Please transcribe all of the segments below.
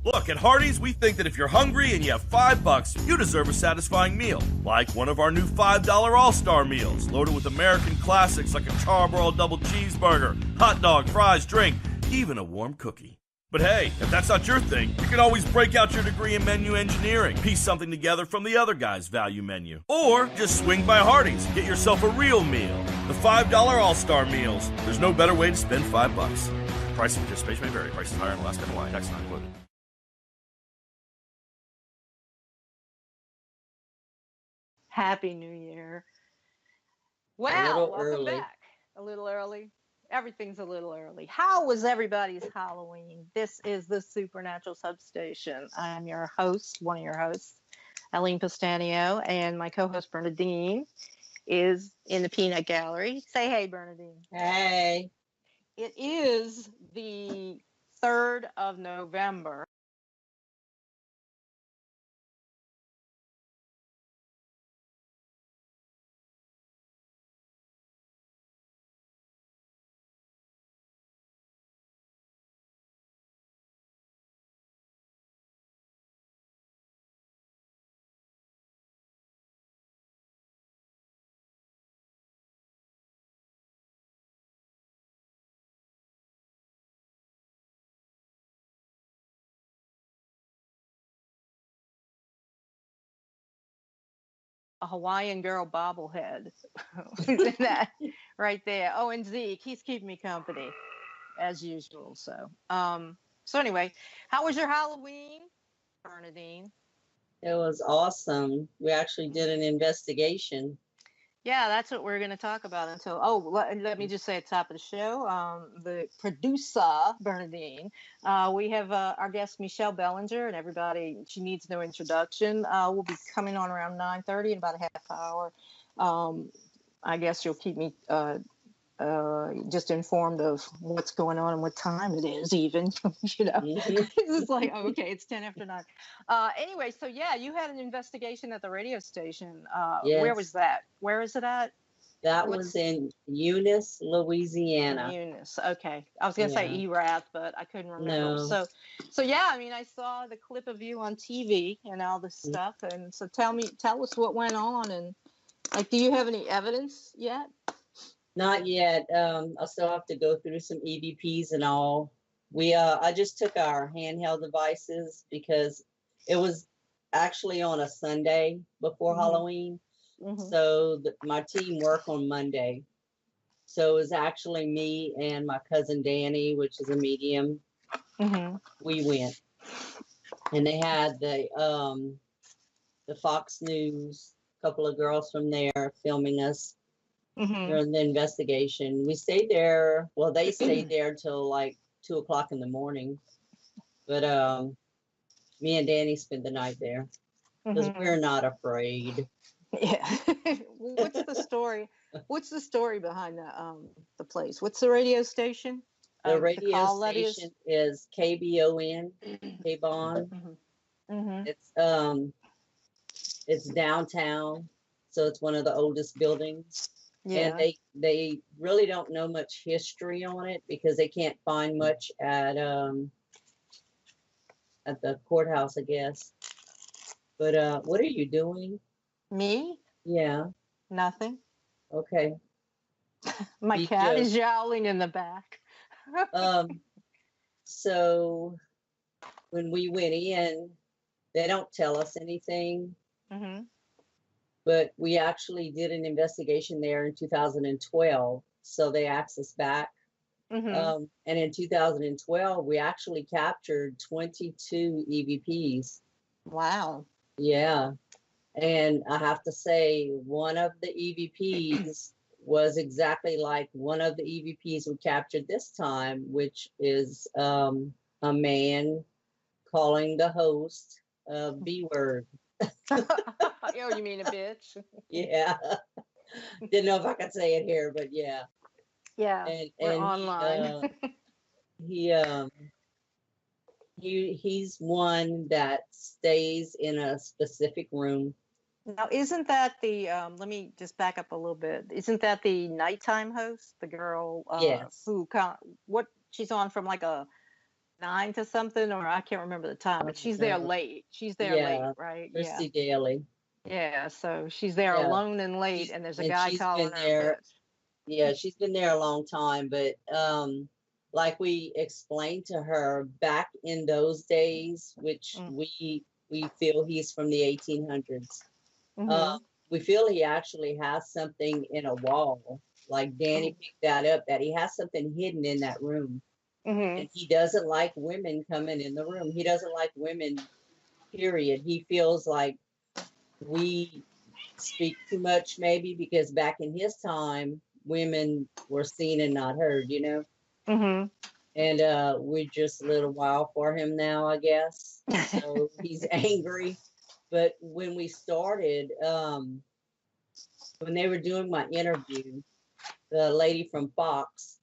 Look, at Hardee's, we think that if you're hungry and you have $5, you deserve a satisfying meal. Like one of our new $5 All-Star meals, loaded with American classics like a charbroiled double cheeseburger, hot dog, fries, drink, even a warm cookie. But hey, if that's not your thing, you can always break out your degree in menu engineering, piece something together from the other guy's value menu. Or just swing by Hardee's, get yourself a real meal. The $5 All-Star meals. There's no better way to spend $5. Price and participation may vary. Prices higher in Alaska and Hawaii. Tax not included. Happy New Year. Well, welcome back. A little early. Everything's a little early. How was everybody's Halloween? This is the Supernatural Substation. I'm your host, one of your hosts, Eileen Pistanio, and my co-host Bernadine is in the Peanut Gallery. Say hey, Bernadine. Hey. It is the 3rd of November. A Hawaiian girl bobblehead. That right there. Oh, and Zeke, he's keeping me company as usual. So anyway, how was your Halloween, Bernadine? It was awesome. We actually did an investigation. Yeah, that's what we're going to talk about until. Let me just say at the top of the show, the producer Bernadine. We have our guest Michelle Belanger, and everybody. She needs no introduction. We'll be coming on around 9:30 in about a half hour. I guess you'll keep me just informed of what's going on and what time it is, even. It's like, okay, it's 10 after 9. Anyway, so yeah, you had an investigation at the radio station. Yes. Where was that? Where is it at? That was in Eunice, Louisiana. Eunice. Okay, I was gonna say Erath, but I couldn't remember. No. So yeah, I mean, I saw the clip of you on TV and all this stuff, and so tell us what went on, and like, do you have any evidence yet? Not yet. I still have to go through some EVPs and all. I just took our handheld devices because it was actually on a Sunday before Halloween. So my team worked on Monday. So it was actually me and my cousin Danny, which is a medium. We went, and they had the Fox News, a couple of girls from there filming us. During the investigation. We stayed there. Well, they stayed there till like 2 o'clock in the morning. But me and Danny spent the night there because we're not afraid. Yeah. Well, what's the story? What's the story behind the place? What's the radio station? The radio station is KBON, KBON. It's downtown, so it's one of the oldest buildings. Yeah. And they really don't know much history on it because they can't find much at the courthouse, I guess. But what are you doing? Me? Yeah. Nothing. Okay. My cat is yowling in the back. So when we went in, they don't tell us anything. But we actually did an investigation there in 2012. So they asked us back. And in 2012, we actually captured 22 EVPs. Wow. Yeah. And I have to say, one of the EVPs was exactly like one of the EVPs we captured this time, which is a man calling the host a B word. Oh, you mean a bitch? Yeah. Didn't know if I could say it here, but yeah. Yeah. And online. He's one that stays in a specific room. Now, isn't that the? Let me just back up a little bit. Isn't that the nighttime host, the girl Yes. who she's on from like a 9 to something, or I can't remember the time, but she's there Uh, late. She's there late, yeah, right? Yeah. Christy Daly. Yeah. So she's there Yeah, alone and late, and there's a guy she's been calling her a there. bitch. Yeah, she's been there a long time, but like we explained to her back in those days, which Mm. we feel he's from the 1800s. Mm-hmm. We feel he actually has something in a wall. Like Danny picked that up, that he has something hidden in that room. Mm-hmm. And he doesn't like women coming in the room. He doesn't like women, period. He feels like we speak too much, maybe because back in his time, women were seen and not heard, you know? Mm-hmm. And we're just a little wild for him now, I guess. So he's angry. But when we started, when they were doing my interview, the lady from Fox,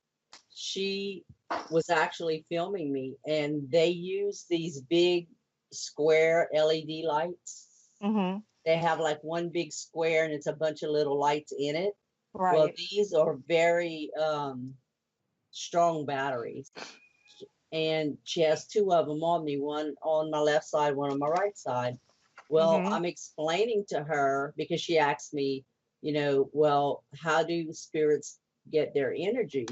she was actually filming me, and they use these big square LED lights. Mm-hmm. They have like one big square, and it's a bunch of little lights in it. Well, Right. these are very strong batteries, and she has two of them on me, one on my left side, one on my right side. Well, Mm-hmm. I'm explaining to her because she asked me, well, how do spirits get their energy?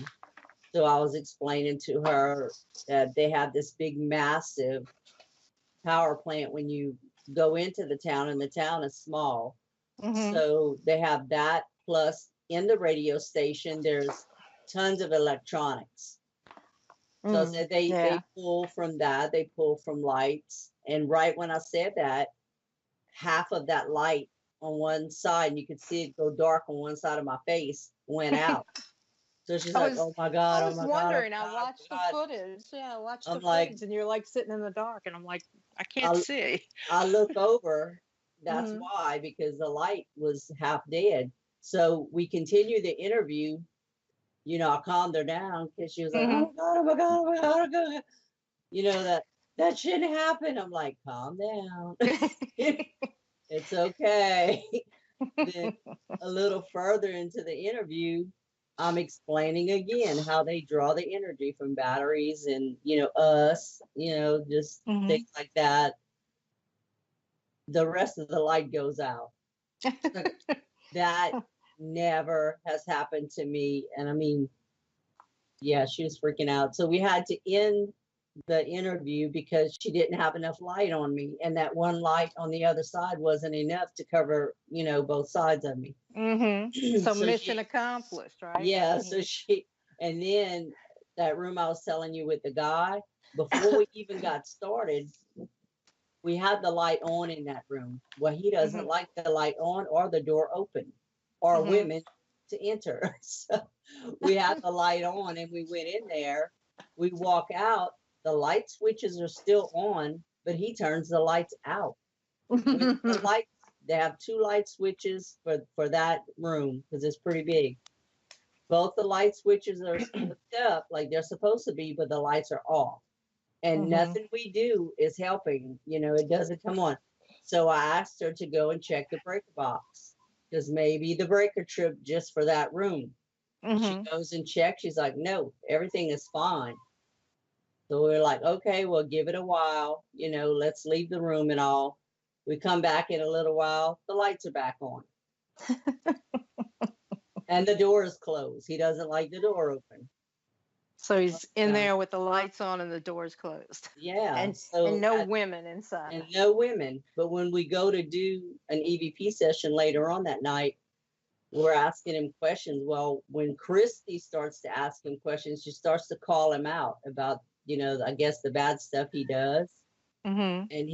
So I was explaining to her that they have this big, massive power plant when you go into the town, and the town is small. Mm-hmm. So they have that, plus in the radio station, there's tons of electronics. So I said they Yeah. pull from that, they pull from lights. And right when I said that, half of that light on one side, and you could see it go dark on one side of my face, went out. So she's I like, was oh my God, I oh was my God, oh wondering. I my God, oh watched the my God. footage. Yeah, I watched the I'm like, footage, and you're like sitting in the dark, and I'm like, I can't I, see. I look over. That's Mm-hmm. why, because the light was half dead. So we continue the interview. I calmed her down because she was like, Mm-hmm. oh my God, oh my God, oh my God, oh my God. That shouldn't happen. I'm like, calm down. It's okay. Then a little further into the interview, I'm explaining again how they draw the energy from batteries and, us, just Mm-hmm. things like that. The rest of the light goes out. So that never has happened to me. And I mean, yeah, she was freaking out. So we had to end the interview because she didn't have enough light on me. And that one light on the other side wasn't enough to cover, both sides of me. Mm-hmm. So So mission accomplished, right? I yeah, mean, so and then that room I was telling you with the guy, before we even got started, we had the light on in that room. Well, he doesn't mm-hmm. like the light on or the door open or Mm-hmm. women to enter. So we had the light on, and we went in there. We walk out, the light switches are still on, but he turns the lights out. When the lights, they have two light switches for that room because it's pretty big. Both the light switches are hooked up like they're supposed to be, but the lights are off. And Mm-hmm. nothing we do is helping. It doesn't come on. So I asked her to go and check the breaker box because maybe the breaker tripped just for that room. She Mm-hmm. goes and checks. She's like, no, everything is fine. So we're like, okay, well, give it a while. Let's leave the room and all. We come back in a little while. The lights are back on. And the door is closed. He doesn't like the door open. So he's in Yeah. there with the lights on and the doors closed, Yeah. and So no women inside. and no women. But when we go to do an EVP session later on that night, we're asking him questions. Well, when Christy starts to ask him questions, she starts to call him out about, I guess the bad stuff he does. Mm-hmm. And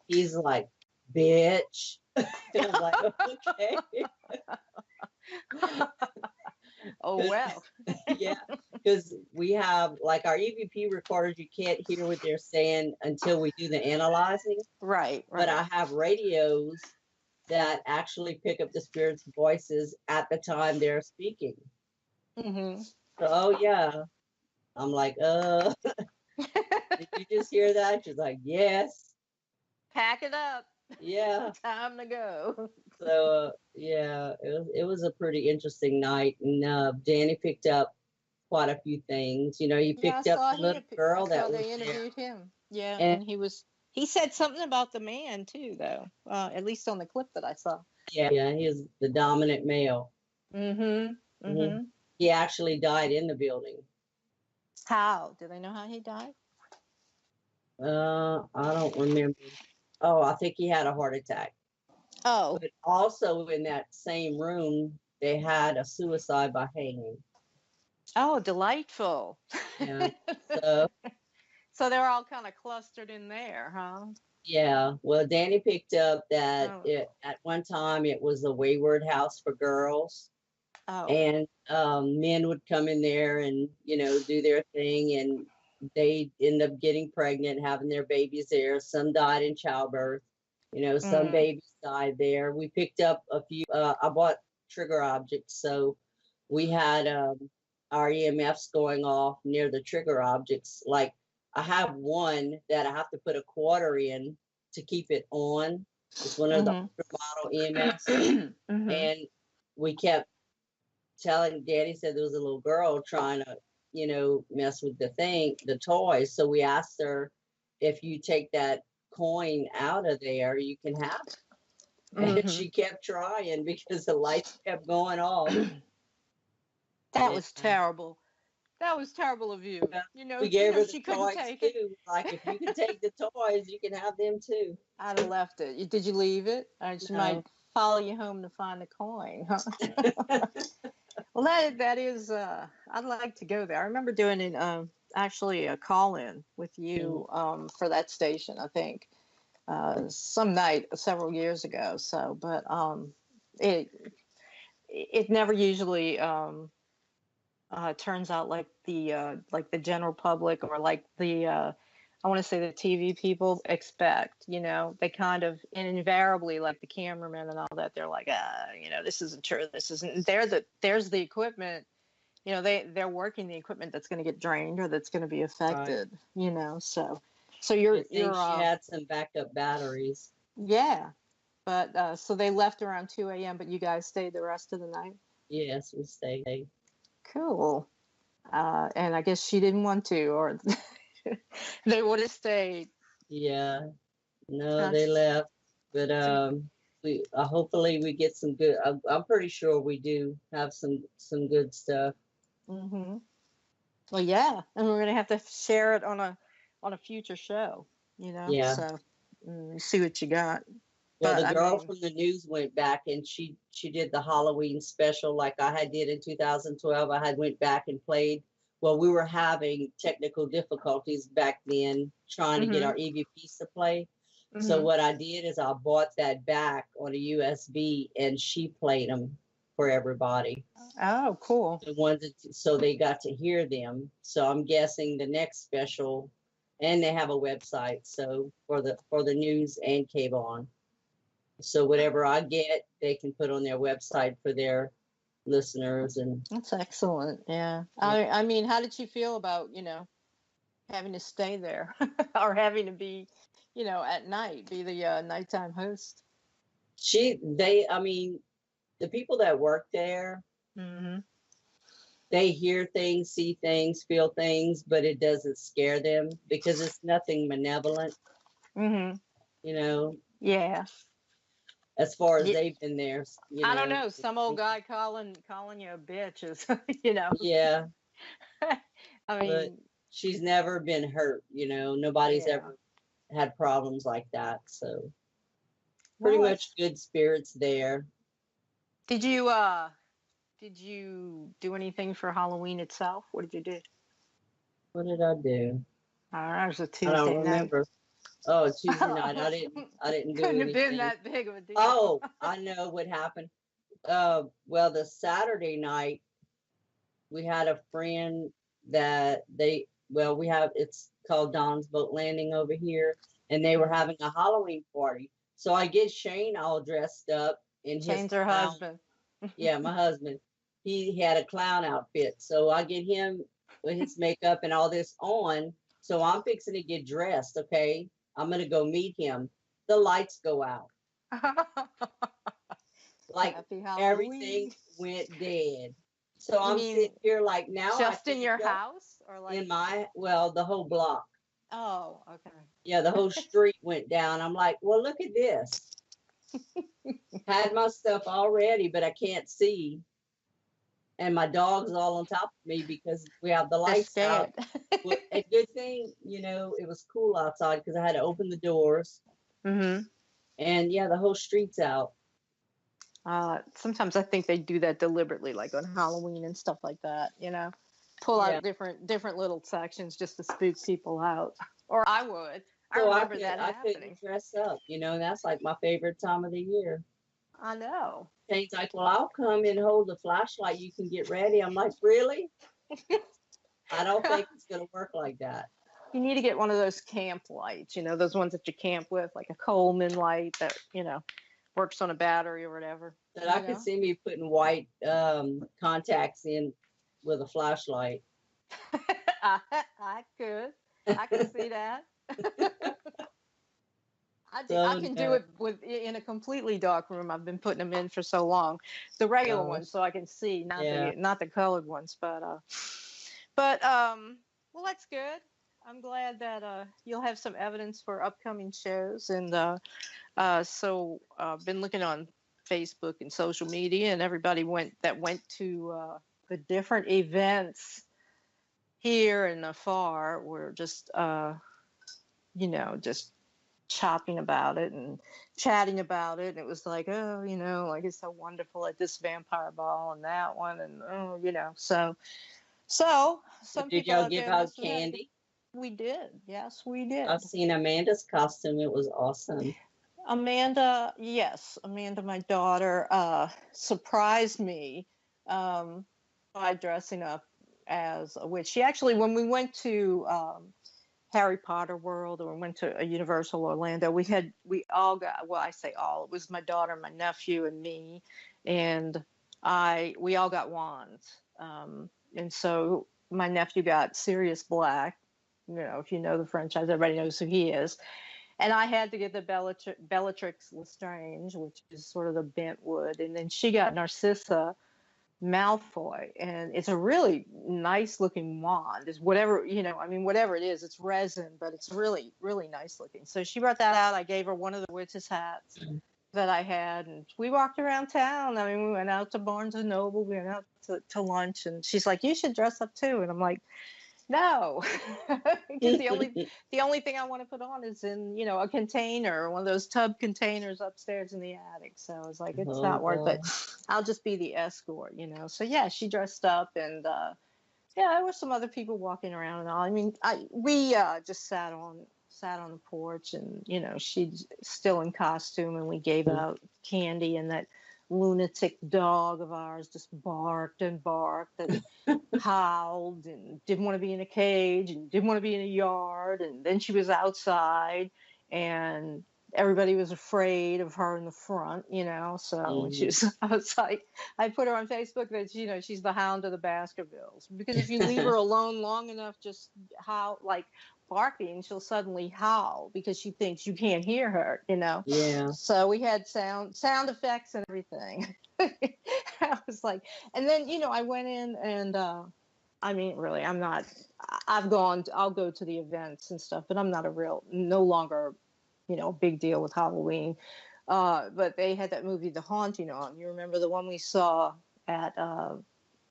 he's like, bitch. And I'm like, okay. Oh well. Yeah, because we have like our EVP recorders, you can't hear what they're saying until we do the analyzing. Right. But Right. I have radios that actually pick up the spirits' voices at the time they're speaking. Mm-hmm. So, oh yeah, I'm like, did you just hear that? She's like, yes, Pack it up. yeah. Time to go. So yeah, it was a pretty interesting night, and Danny picked up quite a few things. He Yeah, I picked up saw the little girl I saw that was they there, interviewed him. Yeah, and and he said something about the man too, though. At least on the clip that I saw. yeah, he was the dominant male. Mm-hmm. He, Mm-hmm. he actually died in the building. How? Do they know how he died? I don't remember. Oh, I think he had a heart attack. Oh. But also in that same room, they had a suicide by hanging. Oh, delightful. Yeah. So, So they're all kind of clustered in there, huh? yeah. Well, Danny picked up that Oh. at one time it was a wayward house for girls, Oh. and men would come in there and do their thing, and they end up getting pregnant, having their babies there. Some died in childbirth. Some Mm. babies died there. We picked up a few. I bought trigger objects, so we had our EMFs going off near the trigger objects. Like I have one that I have to put a quarter in to keep it on. It's one of the Mm-hmm. older model EMFs, Mm-hmm. and we kept telling. Daddy said there was a little girl trying to, mess with the toys. So we asked her, if you take that coin out of there, you can have it. And Mm-hmm. she kept trying because the lights kept going off. That Yeah. was terrible. That was terrible of you. Yeah. We gave her the She couldn't toys take it. too. Like, if you can take the toys, you can have them too. I'd have left it. Did you leave it? She might No. follow you home to find the coin, huh? Well, that is. I'd like to go there. I remember doing it. Actually, a call in with you for that station. I think some night several years ago. So, but it it never usually turns out like the general public or like the I want to say the TV people expect. They kind of and invariably like the cameramen and all that. They're like, this isn't true. This isn't. There's the equipment. They're working the equipment that's going to get drained or that's going to be Right. affected. So I think you're she had some backup batteries. yeah. But so they left around 2 a.m. But you guys stayed the rest of the night. Yes, we stayed. Cool. And I guess she didn't want to, or they would have stayed. Yeah. No, Uh, they left. But we hopefully we get some good. I'm pretty sure we do have some good stuff. mm-hmm. Well, yeah, and we're gonna have to share it on a future show. Yeah. So see what you got. Well, But the I girl mean, from the news went back and she did the Halloween special like I had did in 2012. I had went back and played. Well, we were having technical difficulties back then trying to get mm-hmm, our EVPs to play. So mm-hmm. what I did is I bought that back on a USB and she played them for everybody. Oh, cool. The ones so they got to hear them. So I'm guessing the next special, and they have a website. So for the news and cable on. So whatever I get, they can put on their website for their listeners. And That's excellent. Yeah. yeah, I mean, how did you feel about having to stay there or having to be at night be the nighttime host? I mean, the people that work there, Mm-hmm. they hear things, see things, feel things, but it doesn't scare them because it's nothing malevolent, Mm-hmm. you know, Yeah. as far as Yeah. they've been there, I don't know. Some old guy calling you a bitch is, you know. Yeah, I but mean, she's never been hurt, nobody's yeah. ever had problems like that. So pretty Well, much good spirits there. did you do anything for Halloween itself? What did you do? What did I do? I don't know. It was a I don't Tuesday night. remember. Oh, Tuesday night. I didn't do Couldn't have been anything. that big of a deal. Oh, I know what happened. Well, the Saturday night we had a friend that we have, it's called Don's Boat Landing over here, and they were having a Halloween party. So I get Shane all dressed up in his Shane's her clown. husband. Yeah, my husband. He had a clown outfit. So I get him with his makeup and all this on. So I'm fixing to get dressed, okay? I'm gonna go meet him. The lights go out. Like Happy Halloween. everything went dead. So You I'm mean sitting here like now I just in can't your go house or like? in well, the whole block. Oh, okay. Yeah, the whole street went down. I'm like, well, look at this. Had my stuff all ready, but I can't see. And my dog's all on top of me because we have the They're lights out. scared. Well, a good thing, it was cool outside because I had to open the doors. Mm-hmm. And yeah, the whole street's out. Sometimes I think they do that deliberately, like on Halloween and stuff like that. Pull Yeah. out different little sections just to spook people out. Or I would. I So remember that I couldn't happening. dress up, and that's like my favorite time of the year. I know. Shane's like, well, I'll come and hold the flashlight. You can get ready. I'm like, really? I don't think it's going to work like that. You need to get one of those camp lights, those ones that you camp with, like a Coleman light that, works on a battery or whatever. But I could see me putting white contacts in with a flashlight. I could. I could see that. I So can do no. it in a completely dark room. I've been putting them in for so long, the regular Oh, ones, so I can see, yeah. not the colored ones. But well, that's good. I'm glad that you'll have some evidence for upcoming shows, and so been looking on Facebook and social media, and everybody went to the different events here and afar were just just chopping about it and chatting about it. And it was like, oh, like it's so wonderful at this vampire ball and that one, and so So some did people y'all out give there out must have had a good. candy? We did, yes, we did. I've seen Amanda's costume. It was awesome. Amanda, yes, Amanda, my daughter, surprised me by dressing up as a witch. She actually, when we went to Harry Potter World, or went to a Universal Orlando, we all got, well, I say all, it was my daughter, my nephew, and me, and we all got wands. And so my nephew got Sirius Black. If you know the franchise, everybody knows who he is. And I had to get the Bellatrix Lestrange, which is sort of the bent wood. And then she got Narcissa Malfoy. And it's a really nice looking wand. It's whatever, whatever it is, it's resin, but it's really, really nice looking. So she brought that out. I gave her one of the witch's hats that I had. And we walked around town. We went out to Barnes and Noble. We went out to lunch. And she's like, you should dress up too. And I'm like, no, because the only thing I want to put on is in a container, one of those tub containers upstairs in the attic. So I was like, it's not worth it. I'll just be the escort. So yeah, she dressed up, and yeah, there were some other people walking around and all. We just sat on the porch, and she's still in costume, and we gave out candy, and that lunatic dog of ours just barked and barked and howled and didn't want to be in a cage and didn't want to be in a yard. And then she was outside, and everybody was afraid of her in the front, so I was like, I put her on Facebook that, she's the hound of the Baskervilles, because if you leave her alone long enough, just barking, she'll suddenly howl because she thinks you can't hear her, Yeah. So we had sound effects and everything. I was like, and then, I went in and, really, I'll go to the events and stuff, but I'm no longer, big deal with Halloween. But they had that movie, The Haunting, on. You remember the one we saw at the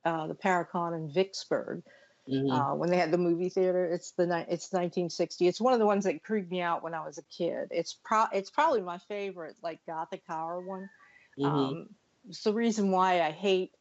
Paracon in Vicksburg? When they had the movie theater. It's 1960. It's one of the ones that creeped me out when I was a kid. It's probably my favorite, like, gothic horror one. It's the reason why I hate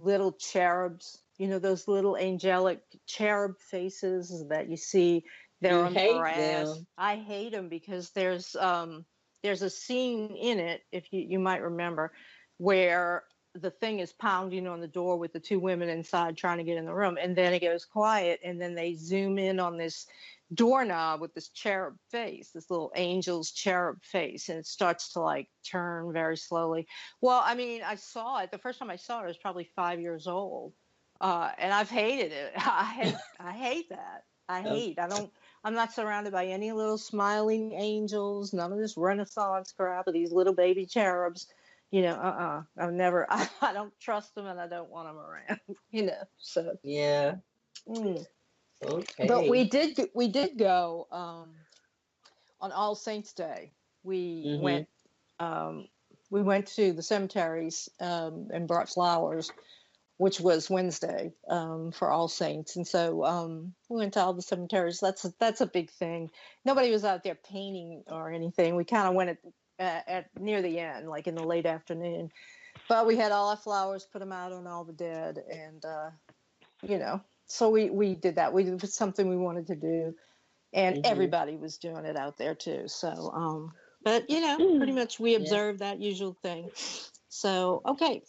little cherubs. Those little angelic cherub faces that you see there You on hate brass. them. I hate them because there's a scene in it, if you might remember, where the thing is pounding on the door with the two women inside trying to get in the room, and then it goes quiet, and then they zoom in on this doorknob with this cherub face, this little angel's cherub face, and it starts to turn very slowly. Well, I saw it the first time I saw it was probably 5 years old, and I've hated it. I hate that. I'm not surrounded by any little smiling angels, none of this Renaissance crap of these little baby cherubs. I've never, I don't trust them and I don't want them around, so. Yeah. Mm. But Okay. we did go, on All Saints Day. We Mm-hmm. went, um, we went to the cemeteries, and brought flowers, which was Wednesday, for All Saints. And so, we went to all the cemeteries. That's a big thing. Nobody was out there painting or anything. We kind of went at near the end, like in the late afternoon. But we had all our flowers, put them out on all the dead, and so we did that. It was something we wanted to do, and Mm-hmm. everybody was doing it out there too. So, but pretty much we Yeah. observed that usual thing. So, okay,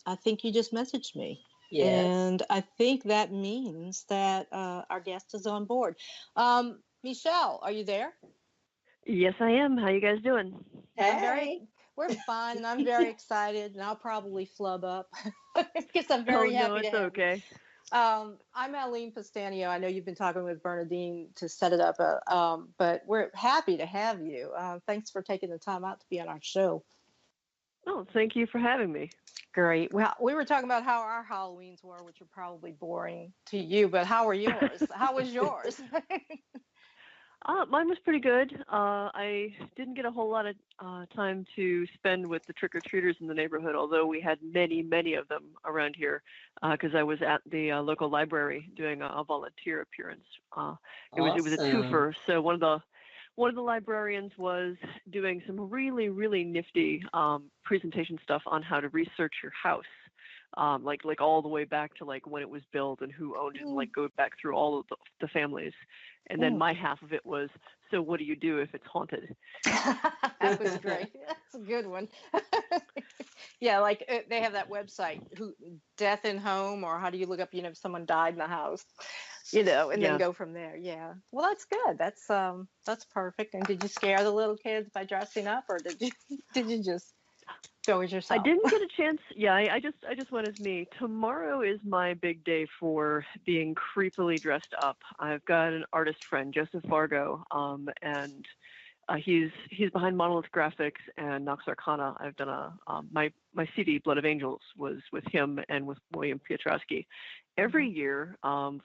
I think you just messaged me. Yes. And I think that means that, our guest is on board. Michelle, are you there? Yes, I am. How you guys doing? I'm very, Hey. we're fine, and I'm very excited, and I'll probably flub up because I'm Oh very no, happy to it's have you. okay. I'm Aline Pastanio. I know you've been talking with Bernadine to set it up, but we're happy to have you. Thanks for taking the time out to be on our show. Oh, thank you for having me. Great. Well, we were talking about how our Halloweens were, which are probably boring to you, but how were yours? How was yours? Mine was pretty good. I didn't get a whole lot of time to spend with the trick-or-treaters in the neighborhood, although we had many, many of them around here because I was at the local library doing a volunteer appearance. It was a Awesome. twofer. So one of the librarians was doing some really, really nifty presentation stuff on how to research your house. Like all the way back to like when it was built and who owned it, and Mm, like go back through all of the families. And then mm. my half of it was, so what do you do if it's haunted? That was great. That's a good one. Yeah, like, they have that website, who death in home, or how do you look up, if someone died in the house, and then Yeah, go from there. Yeah. Well, that's good. That's perfect. And did you scare the little kids by dressing up, or did you did you just go as I yourself? didn't get a chance. Yeah, I just went as me. Tomorrow is my big day for being creepily dressed up. I've got an artist friend, Joseph Fargo, and he's behind Monolith Graphics and Nox Arcana. I've done my CD Blood of Angels was with him and with William Piotrowski. Every Mhm. year,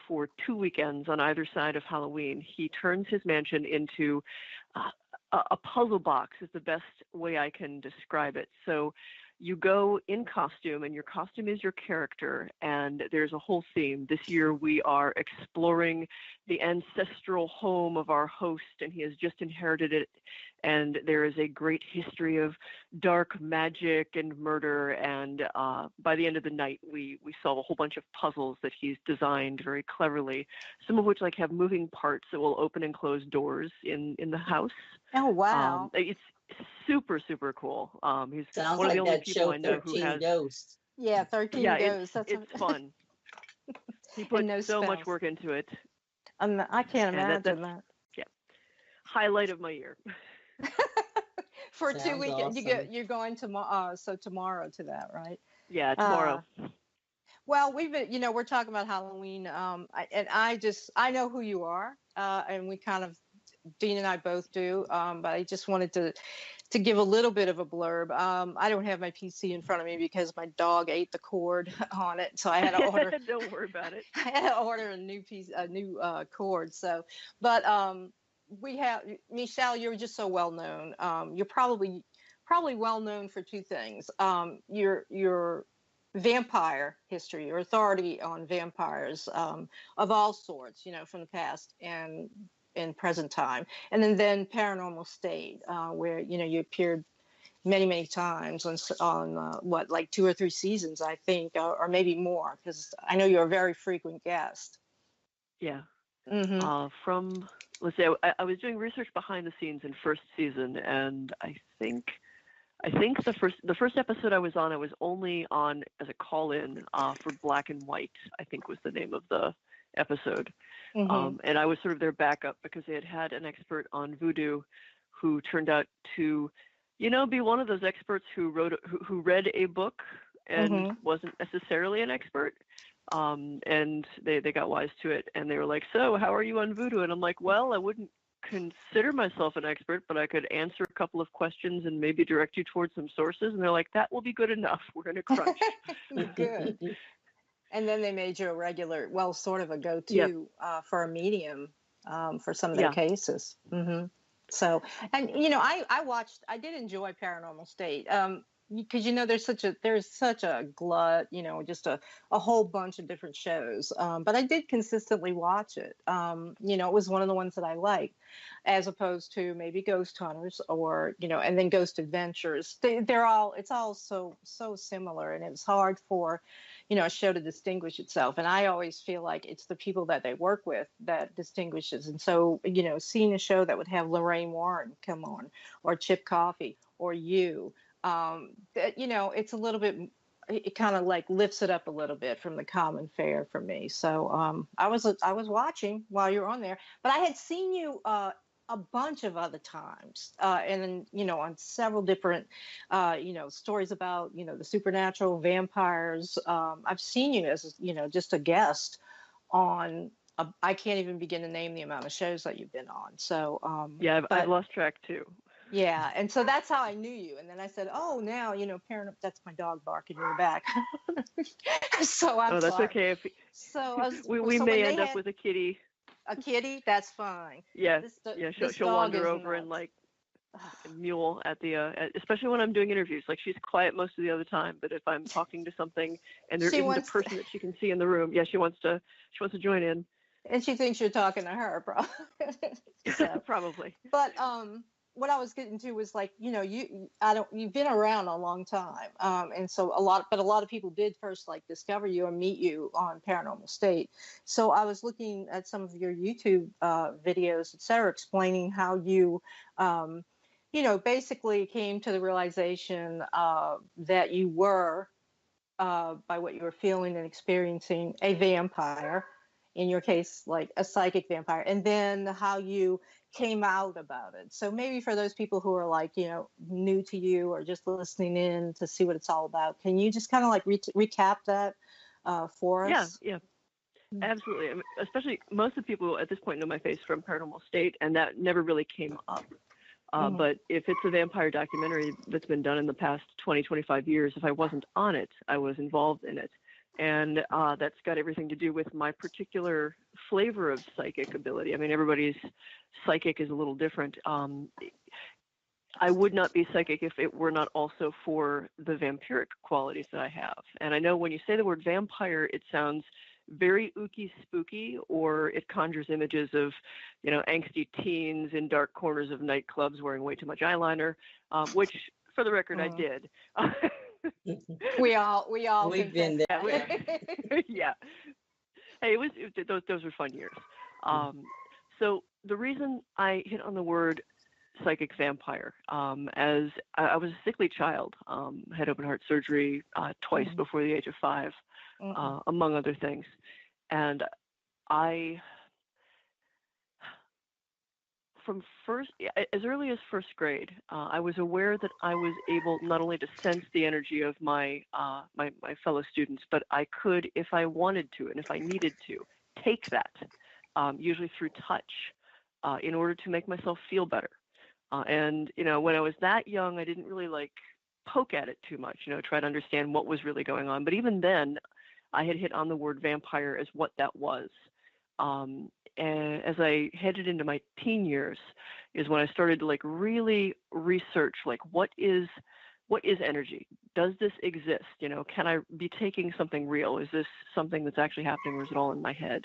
for 2 weekends on either side of Halloween, he turns his mansion into uh, a puzzle box. Is the best way I can describe it. So you go in costume, and your costume is your character, and there's a whole theme. This year we are exploring the ancestral home of our host, and he has just inherited it. And there is a great history of dark magic and murder. And by the end of the night, we solve a whole bunch of puzzles that he's designed very cleverly. Some of which like have moving parts that will open and close doors in the house. Oh, wow. It's super super cool. He's Sounds one of the like only that people show I know who 13 has. Ghosts. Yeah, Yeah, 13 it's goes. That's it's fun. He and put no so much spells. work into it, I can't and that's imagine that. yeah, highlight of my year. For two Sounds weekends, awesome. you're going tomorrow. So tomorrow to that, right? Yeah, Uh, tomorrow. well, we've been, we're talking about Halloween, and I know who you are, and we kind of, Dean and I both do, but I just wanted to give a little bit of a blurb. I don't have my PC in front of me because my dog ate the cord on it, so I had to order. Don't worry about it. I had to order a new cord. So, but we have Michelle. You're just so well known. You're probably well known for two things. Your vampire history, your authority on vampires, of all sorts, from the past and in present time, and then Paranormal State, where you appeared many many times on what, like 2 or 3 seasons, I think, or maybe more, because I know you're a very frequent guest. Yeah. Hmm. From let's say I was doing research behind the scenes in first season, and I think the first episode I was on, I was only on as a call-in for Black and White, I think was the name of the episode. Hmm. And I was sort of their backup because they had an expert on voodoo who turned out to, be one of those experts who read a book and Hmm. wasn't necessarily an expert. And they got wise to it, and they were like, "So, how are you on voodoo?" And I'm like, "Well, I wouldn't consider myself an expert, but I could answer a couple of questions and maybe direct you towards some sources. And they're like, that will be good enough. We're going to crunch. Good. And then they made you a regular, well, sort of a Yep. go-to for a medium for some of their Yeah. cases. So, and I did enjoy Paranormal State. Because there's such a glut, just a whole bunch of different shows. But I did consistently watch it. It was one of the ones that I liked, as opposed to maybe Ghost Hunters or and then Ghost Adventures. It's all so similar, and it's hard for a show to distinguish itself. And I always feel like it's the people that they work with that distinguishes. And so seeing a show that would have Lorraine Warren come on, or Chip Coffey, or you. It's a little bit, it kind of like lifts it up a little bit from the common fare for me. So I was watching while you were on there, but I had seen you a bunch of other times, and then on several different stories about the supernatural, vampires. I've seen you as just a guest on. I can't even begin to name the amount of shows that you've been on. So yeah, I've lost track too. Yeah, and so that's how I knew you. And then I said, "Oh, now parent." That's my dog barking in the back. So I'm that's sorry. okay. We so may end up with a kitty. A kitty, that's fine. Yeah, she'll wander over nuts. and like mule at the especially when I'm doing interviews. Like, she's quiet most of the other time, but if I'm talking to something and there isn't a person that she can see in the room, she wants to join in. And she thinks you're talking to her, probably. Probably. But what I was getting to was like, you've been around a long time. And so a lot of people did first like discover you and meet you on Paranormal State. So I was looking at some of your YouTube videos, et cetera, explaining how you, basically came to the realization that you were, by what you were feeling and experiencing, a vampire. In your case, like a psychic vampire, and then how you came out about it. So maybe for those people who are like, new to you or just listening in to see what it's all about, can you just kind of like recap that for us? Yeah, absolutely. I mean, especially most of the people at this point know my face from Paranormal State, and that never really came up. But if it's a vampire documentary that's been done in the past 20, 25 years, if I wasn't on it, I was involved in it. And that's got everything to do with my particular flavor of psychic ability. I mean, everybody's psychic is a little different. I would not be psychic if it were not also for the vampiric qualities that I have. And I know when you say the word vampire, it sounds very ooky spooky, or it conjures images of, angsty teens in dark corners of nightclubs wearing way too much eyeliner, which, for the record, I did. We've been there. Yeah. Hey, those were fun years. So the reason I hit on the word psychic vampire, as I was a sickly child, had open heart surgery twice before the age of 5, among other things, and as early as first grade, I was aware that I was able not only to sense the energy of my fellow students, but I could, if I wanted to and if I needed to, take that, usually through touch, in order to make myself feel better. And when I was that young, I didn't really poke at it too much, try to understand what was really going on. But even then, I had hit on the word vampire as what that was. And as I headed into my teen years is when I started to really research, what is energy? Does this exist? Can I be taking something real? Is this something that's actually happening, or is it all in my head?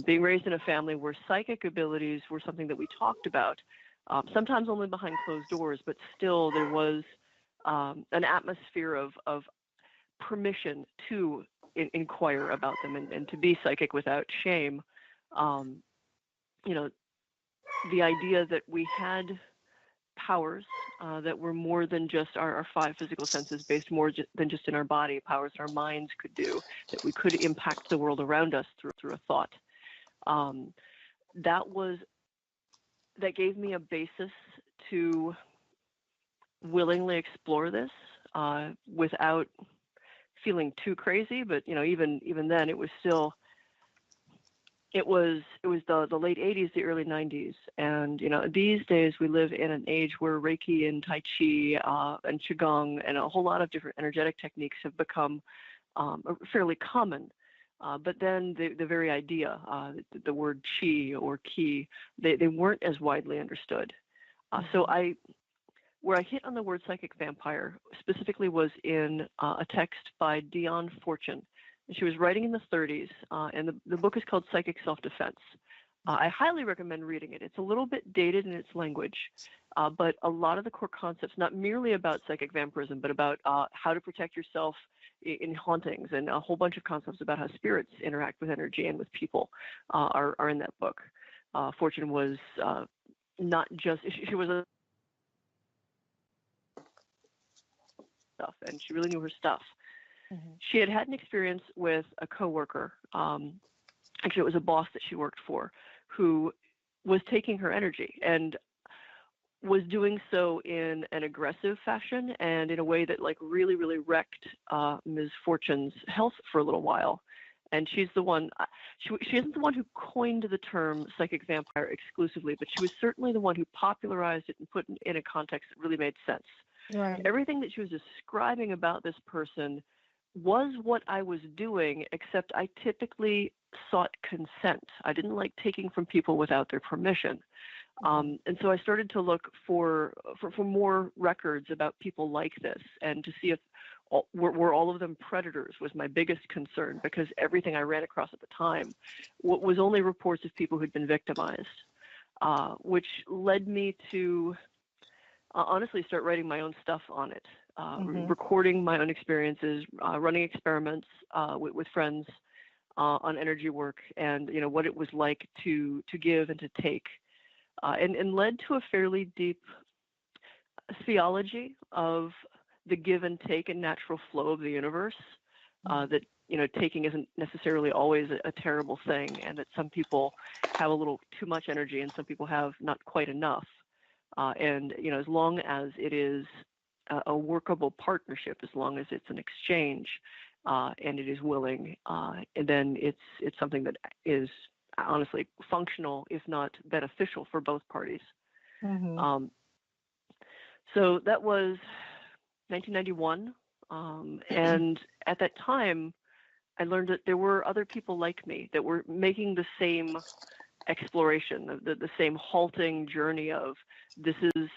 Being raised in a family where psychic abilities were something that we talked about, sometimes only behind closed doors, but still there was an atmosphere of permission to inquire about them and to be psychic without shame. The idea that we had powers that were more than just our 5 physical senses, based more than just in our body, powers that our minds could do, that we could impact the world around us through a thought. That gave me a basis to willingly explore this without – feeling too crazy, but even then it was still it was the late 80s, the early 90s, and these days we live in an age where Reiki and Tai Chi and Qigong and a whole lot of different energetic techniques have become fairly common. But then the very idea, the word chi or ki, they weren't as widely understood. So where I hit on the word psychic vampire specifically was in a text by Dion Fortune. She was writing in the 30s, and the book is called Psychic Self-Defense. I highly recommend reading it. It's a little bit dated in its language, but a lot of the core concepts, not merely about psychic vampirism, but about how to protect yourself in hauntings, and a whole bunch of concepts about how spirits interact with energy and with people are in that book. Fortune was not just, she was a stuff, and she really knew her stuff. Mm-hmm. She had an experience with a coworker. Actually, it was a boss that she worked for who was taking her energy and was doing so in an aggressive fashion and in a way that really, really wrecked Ms. Fortune's health for a little while. And she's the one, she isn't the one who coined the term psychic vampire exclusively, but she was certainly the one who popularized it and put it in a context that really made sense. Right. Everything that she was describing about this person was what I was doing, except I typically sought consent. I didn't like taking from people without their permission. And so I started to look for more records about people like this, and to see if were all of them predators was my biggest concern, because everything I ran across at the time was only reports of people who'd been victimized, which led me to honestly start writing my own stuff on it, recording my own experiences, running experiments with friends on energy work, and what it was like to give and to take, and led to a fairly deep theology of the give and take and natural flow of the universe, that taking isn't necessarily always a terrible thing, and that some people have a little too much energy and some people have not quite enough. And as long as it is a workable partnership, as long as it's an exchange, and it is willing, and then it's something that is honestly functional, if not beneficial, for both parties. Mm-hmm. So that was 1991, and at that time, I learned that there were other people like me that were making the same exploration, the same halting journey of, this is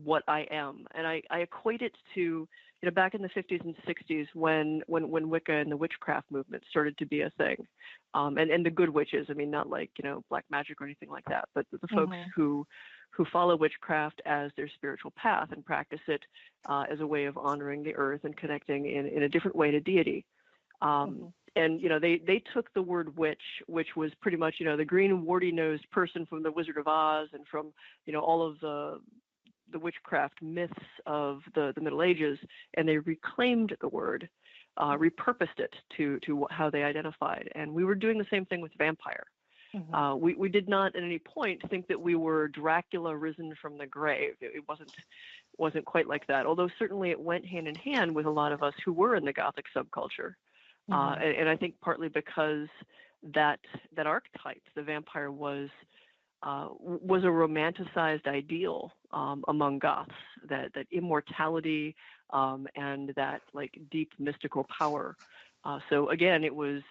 what I am. And I equate it to, back in the 50s and 60s when Wicca and the witchcraft movement started to be a thing. And the good witches, not like, black magic or anything like that, but the folks who follow witchcraft as their spiritual path and practice it as a way of honoring the earth and connecting in a different way to deity. And, they took the word witch, which was pretty much, the green warty-nosed person from The Wizard of Oz and from, all of the witchcraft myths of the Middle Ages, and they reclaimed the word, repurposed it to how they identified. And we were doing the same thing with vampire. We did not at any point think that we were Dracula risen from the grave. It wasn't quite like that, although certainly it went hand in hand with a lot of us who were in the Gothic subculture. And I think partly because that archetype, the vampire, was a romanticized ideal among Goths, that immortality and that deep mystical power. So again, it was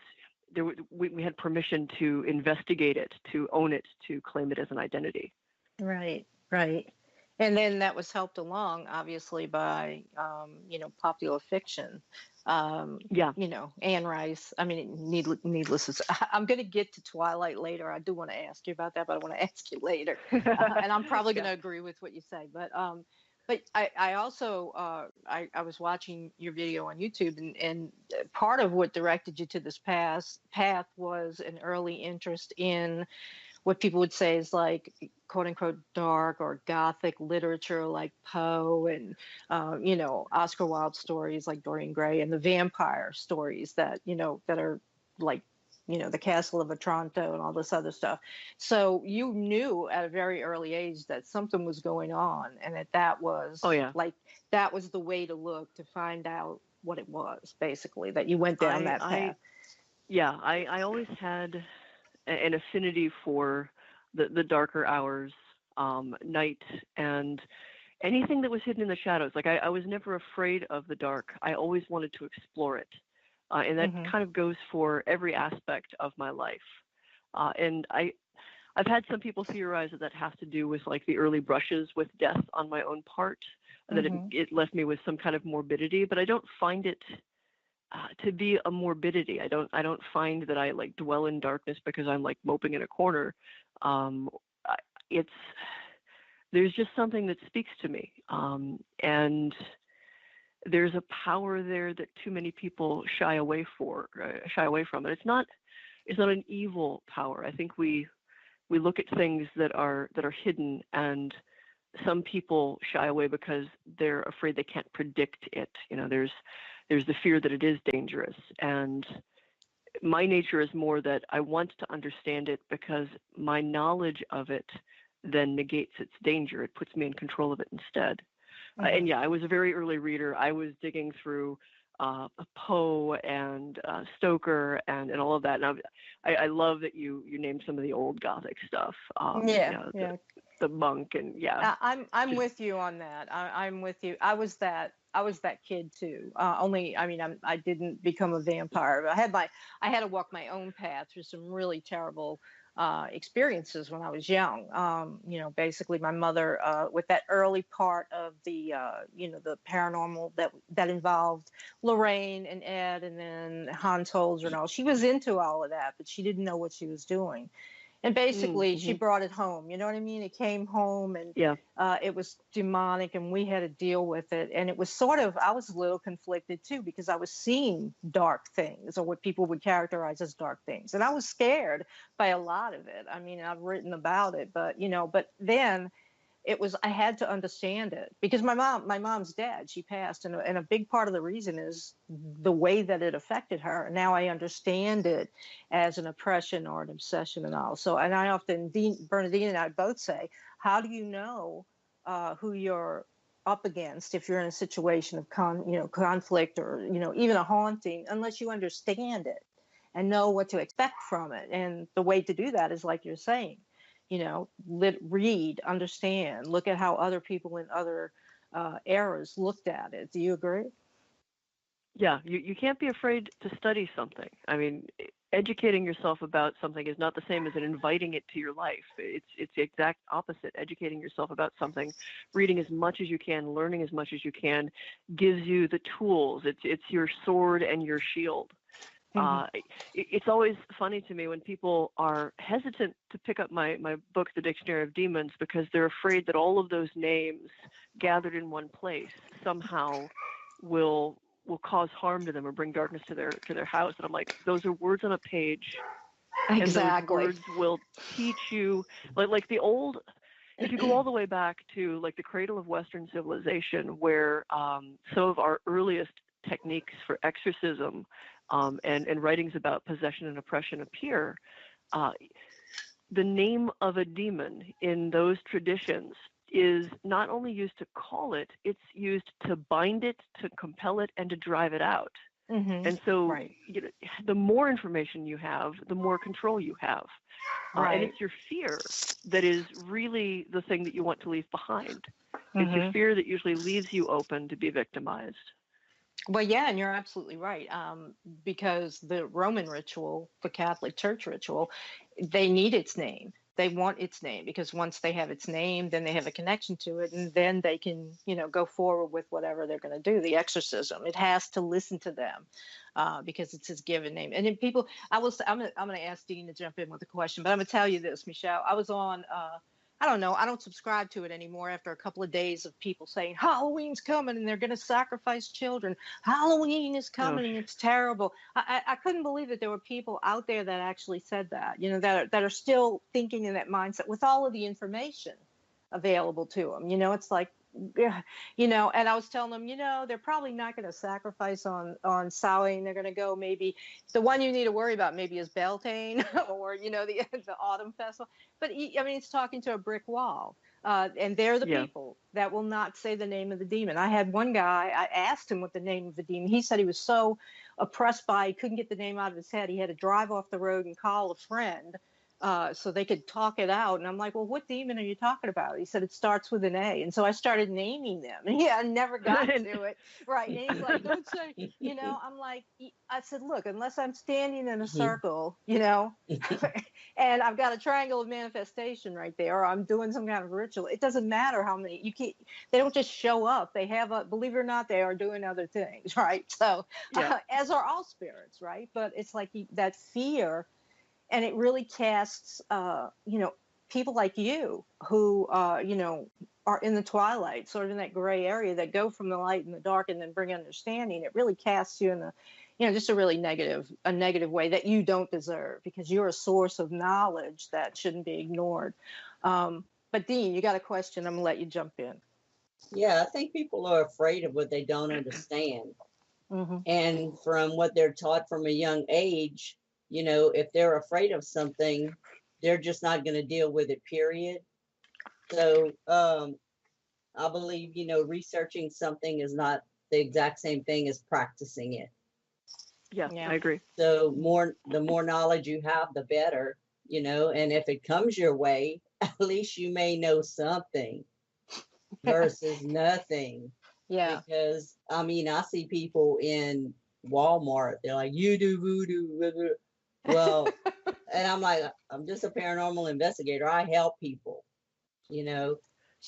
we had permission to investigate it, to own it, to claim it as an identity. Right. And then that was helped along, obviously, by popular fiction. Anne Rice. Needless to say, I'm going to get to Twilight later. I do want to ask you about that, but I want to ask you later. And I'm probably going to agree with what you say. But I also I was watching your video on YouTube, and part of what directed you to this path was an early interest in what people would say is like, quote unquote, dark or Gothic literature, like Poe and, Oscar Wilde stories like Dorian Gray, and the vampire stories that are like, the Castle of Otranto and all this other stuff. So you knew at a very early age that something was going on, and that was that was the way to look to find out what it was, basically, that you went down that path. I always had an affinity for the darker hours, night, and anything that was hidden in the shadows. Like I was never afraid of the dark. I always wanted to explore it. And that kind of goes for every aspect of my life. And I've had some people theorize that has to do with like the early brushes with death on my own part, that it left me with some kind of morbidity, but I don't find it to be a morbidity. I don't find that I like dwell in darkness because I'm like moping in a corner. There's just something that speaks to me. And there's a power there that too many people shy away from. And it's not an evil power. I think we look at things that are hidden, and some people shy away because they're afraid they can't predict it. You know, there's the fear that it is dangerous. And my nature is more that I want to understand it because my knowledge of it then negates its danger. It puts me in control of it instead. And yeah, I was a very early reader. I was digging through Poe and Stoker and all of that. And I love that you named some of the old Gothic stuff. The monk and I'm with you on that. I'm with you. I was that kid too. I didn't become a vampire. I had to walk my own path through some really terrible experiences when I was young. Basically my mother, with that early part of the paranormal that involved Lorraine and Ed and then Hans Holzer and all, she was into all of that, but she didn't know what she was doing. And basically she brought it home, you know what I mean? It came home and it was demonic and we had to deal with it. And it was I was a little conflicted too, because I was seeing dark things, or what people would characterize as dark things. And I was scared by a lot of it. I mean, I've written about it, but then I had to understand it because my mom's dead. She passed. And a big part of the reason is the way that it affected her. Now I understand it as an oppression or an obsession and all. So, and I often, Bernadine and I both say, how do you know who you're up against if you're in a situation of conflict or, even a haunting, unless you understand it and know what to expect from it. And the way to do that is like you're saying, read, understand, look at how other people in other eras looked at it. Do you agree? Yeah, you can't be afraid to study something. I mean, educating yourself about something is not the same as inviting it to your life. It's the exact opposite. Educating yourself about something, reading as much as you can, learning as much as you can, gives you the tools. It's your sword and your shield. It's always funny to me when people are hesitant to pick up my book, The Dictionary of Demons, because they're afraid that all of those names gathered in one place somehow will cause harm to them or bring darkness to their house. And I'm like, those are words on a page. Exactly. And those words will teach you, like the old, if you go all the way back to like the cradle of Western civilization, where some of our earliest techniques for exorcism and writings about possession and oppression appear, the name of a demon in those traditions is not only used to call it, it's used to bind it, to compel it, and to drive it out. And so the more information you have, the more control you have. And it's your fear that is really the thing that you want to leave behind. It's your fear that usually leaves you open to be victimized. Well, yeah, and you're absolutely right. Because the Roman ritual, the Catholic Church ritual, they need its name. They want its name because once they have its name, then they have a connection to it, and then they can, go forward with whatever they're going to do. The exorcism, it has to listen to them because it's his given name. And then people, I'm going to ask Dean to jump in with a question, but I'm going to tell you this, Michelle. I was on. I don't know. I don't subscribe to it anymore after a couple of days of people saying Halloween's coming and they're going to sacrifice children. Halloween is coming and it's terrible. I couldn't believe that there were people out there that actually said that, that are still thinking in that mindset with all of the information available to them. It's like, and I was telling them, they're probably not going to sacrifice on Samhain. They're going to go maybe the one you need to worry about maybe is Beltane or, the Autumn Festival. But it's talking to a brick wall. And they're the people that will not say the name of the demon. I had one guy, I asked him what the name of the demon. He said he was so oppressed by, he couldn't get the name out of his head. He had to drive off the road and call a friend so they could talk it out. And I'm like, well, what demon are you talking about? He said, it starts with an A. And so I started naming them. And yeah, I never got to it. Right. And he's like, don't say, I'm like, I said, look, unless I'm standing in a circle, and I've got a triangle of manifestation right there, or I'm doing some kind of ritual, it doesn't matter how many, they don't just show up. They have believe it or not, they are doing other things. Right. So as are all spirits. Right. But it's like that fear. And it really casts, people like you who, are in the twilight, sort of in that gray area that go from the light and the dark and then bring understanding. It really casts you in just a really negative way that you don't deserve, because you're a source of knowledge that shouldn't be ignored. But Dean, you got a question. I'm gonna let you jump in. Yeah, I think people are afraid of what they don't understand. Mm-hmm. And from what they're taught from a young age, if they're afraid of something, they're just not going to deal with it, period. So I believe, researching something is not the exact same thing as practicing it. Yeah, I agree. So the more knowledge you have, the better, and if it comes your way, at least you may know something versus nothing. Yeah. Because, I see people in Walmart, they're like, you do voodoo. Well, and I'm like, I'm just a paranormal investigator. I help people, She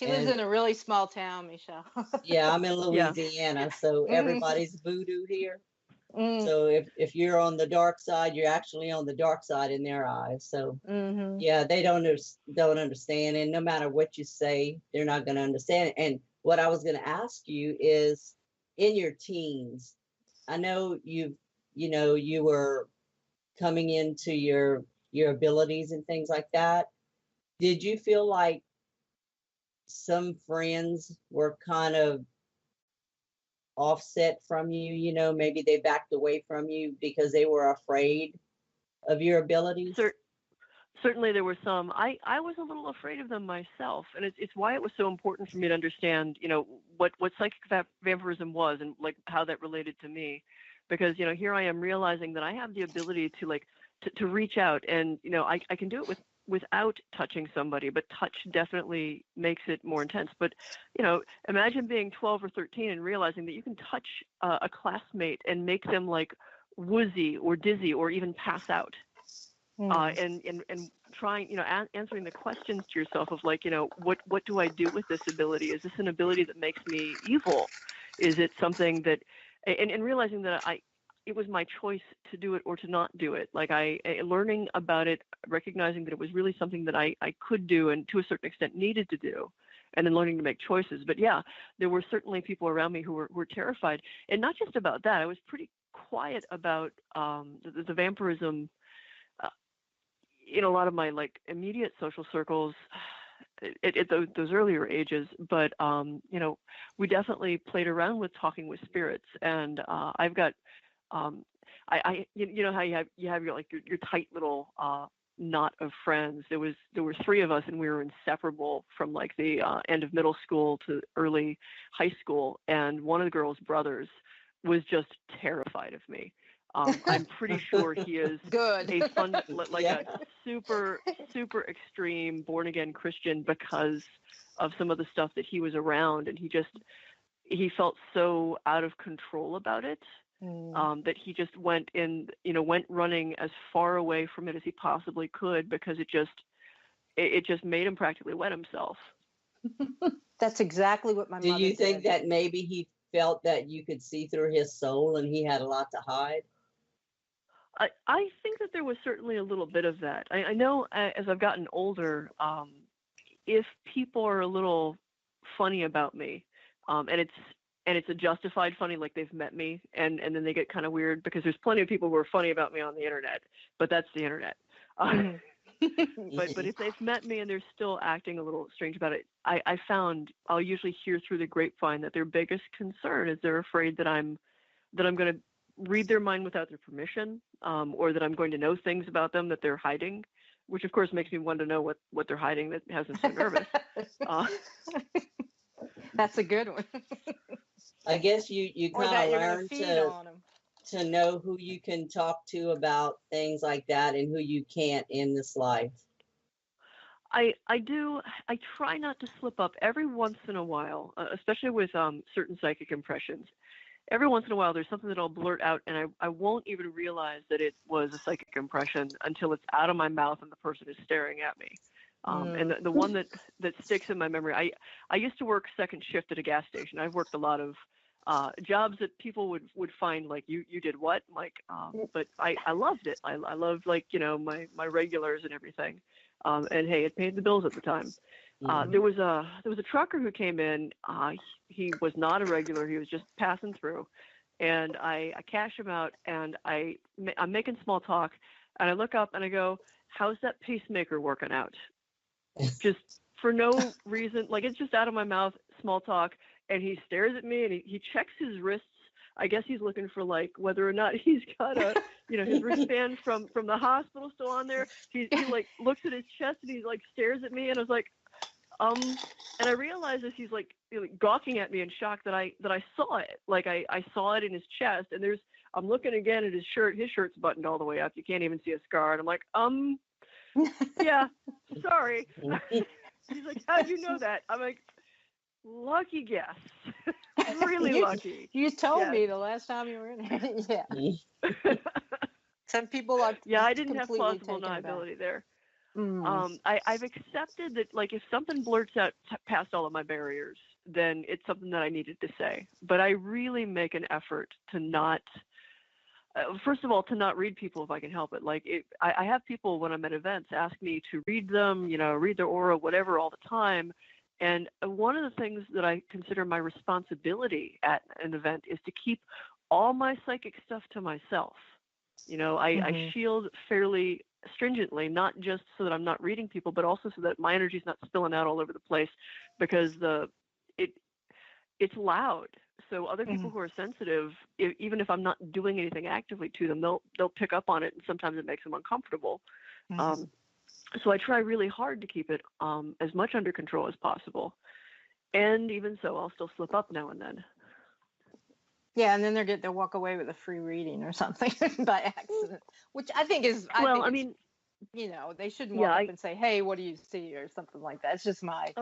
lives in a really small town, Michelle. Yeah, I'm in Louisiana, so everybody's voodoo here. So if you're on the dark side, you're actually on the dark side in their eyes. So yeah, they don't understand, and no matter what you say, they're not going to understand. And what I was going to ask you is, in your teens, I know you were coming into your abilities and things like that. Did you feel like some friends were kind of offset from you, maybe they backed away from you because they were afraid of your abilities? Certainly there were some. I was a little afraid of them myself, and it's why it was so important for me to understand, what psychic vampirism was and like how that related to me, because here I am realizing that I have the ability to reach out, and I can do it without touching somebody, but touch definitely makes it more intense. But imagine being 12 or 13 and realizing that you can touch a classmate and make them like woozy or dizzy or even pass out. And trying, answering the questions to yourself of like, what do I do with this ability? Is this an ability that makes me evil? Is it something that, and realizing that it was my choice to do it or to not do it. Like learning about it, recognizing that it was really something that I could do and to a certain extent needed to do, and then learning to make choices. But yeah, there were certainly people around me who were terrified, and not just about that. I was pretty quiet about the vampirism in a lot of my like immediate social circles at those earlier ages, but we definitely played around with talking with spirits, and I've got how you have your tight little knot of friends. There were three of us, and we were inseparable from like the end of middle school to early high school, and one of the girls' brothers was just terrified of me. I'm pretty sure he is a super, super extreme born again Christian because of some of the stuff that he was around, and he felt so out of control about it that he just went running as far away from it as he possibly could, because it just made him practically wet himself. That's exactly what my mother did. Do you think that maybe he felt that you could see through his soul and he had a lot to hide? I think that there was certainly a little bit of that. I know as I've gotten older, if people are a little funny about me, and it's a justified funny, like they've met me, and then they get kind of weird, because there's plenty of people who are funny about me on the internet, but that's the internet. But if they've met me and they're still acting a little strange about it, I found I'll usually hear through the grapevine that their biggest concern is they're afraid that I'm going to read their mind without their permission, or that I'm going to know things about them that they're hiding, which of course makes me want to know what they're hiding that has them so nervous. That's a good one. I guess you kind of learn to know who you can talk to about things like that and who you can't in this life. I do. I try not to slip up every once in a while, especially with certain psychic impressions. Every once in a while, there's something that I'll blurt out, and I won't even realize that it was a psychic impression until it's out of my mouth and the person is staring at me. And the one that sticks in my memory, I used to work second shift at a gas station. I've worked a lot of jobs that people would find like you did what, like, but I loved it. I loved, like, my regulars and everything. And hey, it paid the bills at the time. There was a trucker who came in. He was not a regular. He was just passing through, and I cash him out, and I'm making small talk, and I look up and I go, "How's that pacemaker working out?" Just for no reason, like, it's just out of my mouth, small talk, and he stares at me and he checks his wrists. I guess he's looking for, like, whether or not he's got a, his wristband from the hospital still on there. He like looks at his chest and he like stares at me, and I was like, and I realized as he's like gawking at me in shock that I saw it. Like I saw it in his chest, and I'm looking again at his shirt. His shirt's buttoned all the way up. You can't even see a scar. And I'm like, yeah, sorry. He's like, how'd you know that? I'm like, lucky guess. Really lucky. You told me the last time you were in here. Yeah. Some people are. Yeah, I didn't have plausible deniability there. I've accepted that, like, if something blurts out past all of my barriers, then it's something that I needed to say. But I really make an effort to not, first of all, to not read people if I can help it. Like, I have people when I'm at events ask me to read them, read their aura, whatever, all the time. And one of the things that I consider my responsibility at an event is to keep all my psychic stuff to myself. I shield fairly stringently, not just so that I'm not reading people, but also so that my energy is not spilling out all over the place, because it's loud. So other people who are sensitive, even if I'm not doing anything actively to them, they'll pick up on it, and sometimes it makes them uncomfortable. So I try really hard to keep it as much under control as possible. And even so, I'll still slip up now and then. Yeah, and then they'll walk away with a free reading or something by accident, which I think is. They shouldn't walk up and say, "Hey, what do you see?" or something like that. It's just my.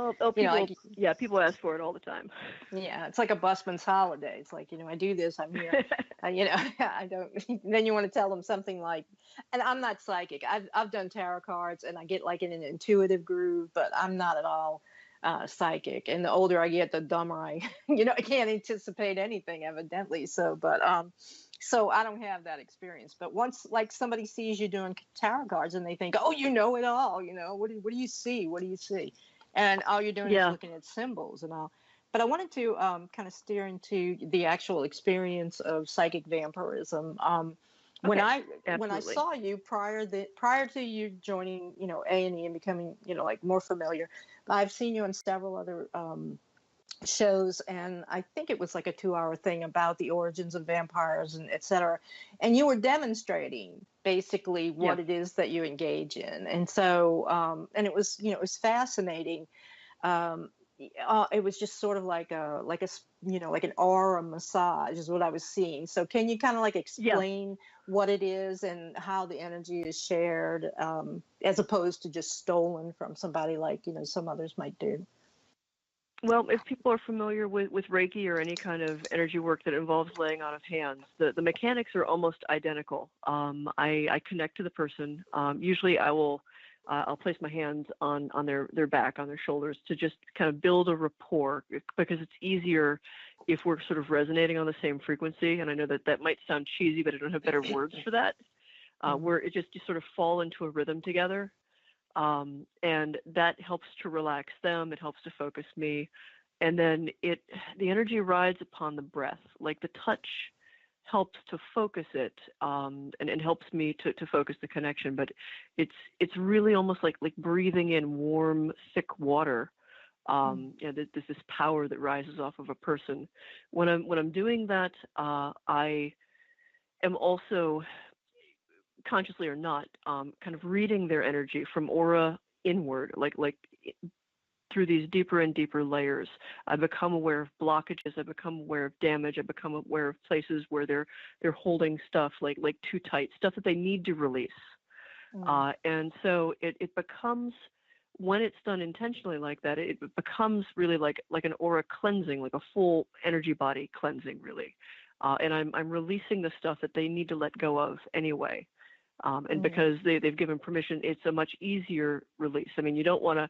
People ask for it all the time. Yeah, it's like a busman's holiday. It's like, I do this, I'm here. I don't. Then you want to tell them something like, and I'm not psychic. I've done tarot cards, and I get like in an intuitive groove, but I'm not at all psychic. And the older I get, the dumber I can't anticipate anything, evidently. So I don't have that experience. But once, like, somebody sees you doing tarot cards and they think, oh, you know it all, what do you see? What do you see? And all you're doing is looking at symbols and all. But I wanted to kind of steer into the actual experience of psychic vampirism. When I saw you prior to you joining, A&E and becoming, like, more familiar, I've seen you on several other shows, and I think it was like a 2-hour thing about the origins of vampires and et cetera. And you were demonstrating basically what it is that you engage in. And so, and it was, it was fascinating. It was just sort of like an aura massage is what I was seeing. So can you kind of like explain what it is and how the energy is shared, as opposed to just stolen from somebody like, some others might do? Well, if people are familiar with Reiki or any kind of energy work that involves laying on of hands, the mechanics are almost identical. I connect to the person. Usually I'll place my hands on their back, on their shoulders, to just kind of build a rapport, because it's easier if we're sort of resonating on the same frequency. And I know that might sound cheesy, but I don't have better words for that, where it just, you sort of fall into a rhythm together. And that helps to relax them. It helps to focus me. And then the energy rides upon the breath. Like, the touch helps to focus it, and helps me to focus the connection. But it's really almost like breathing in warm, thick water. There's this power that rises off of a person. When I'm doing that, I am also, consciously or not, kind of reading their energy from aura inward, like through these deeper and deeper layers, I become aware of blockages. I become aware of damage. I become aware of places where they're holding stuff like too tight, stuff that they need to release. And so it becomes, when it's done intentionally like that, it becomes really like an aura cleansing, like a full energy body cleansing, really. And I'm releasing the stuff that they need to let go of anyway. And because they've given permission, it's a much easier release. I mean, you don't want to.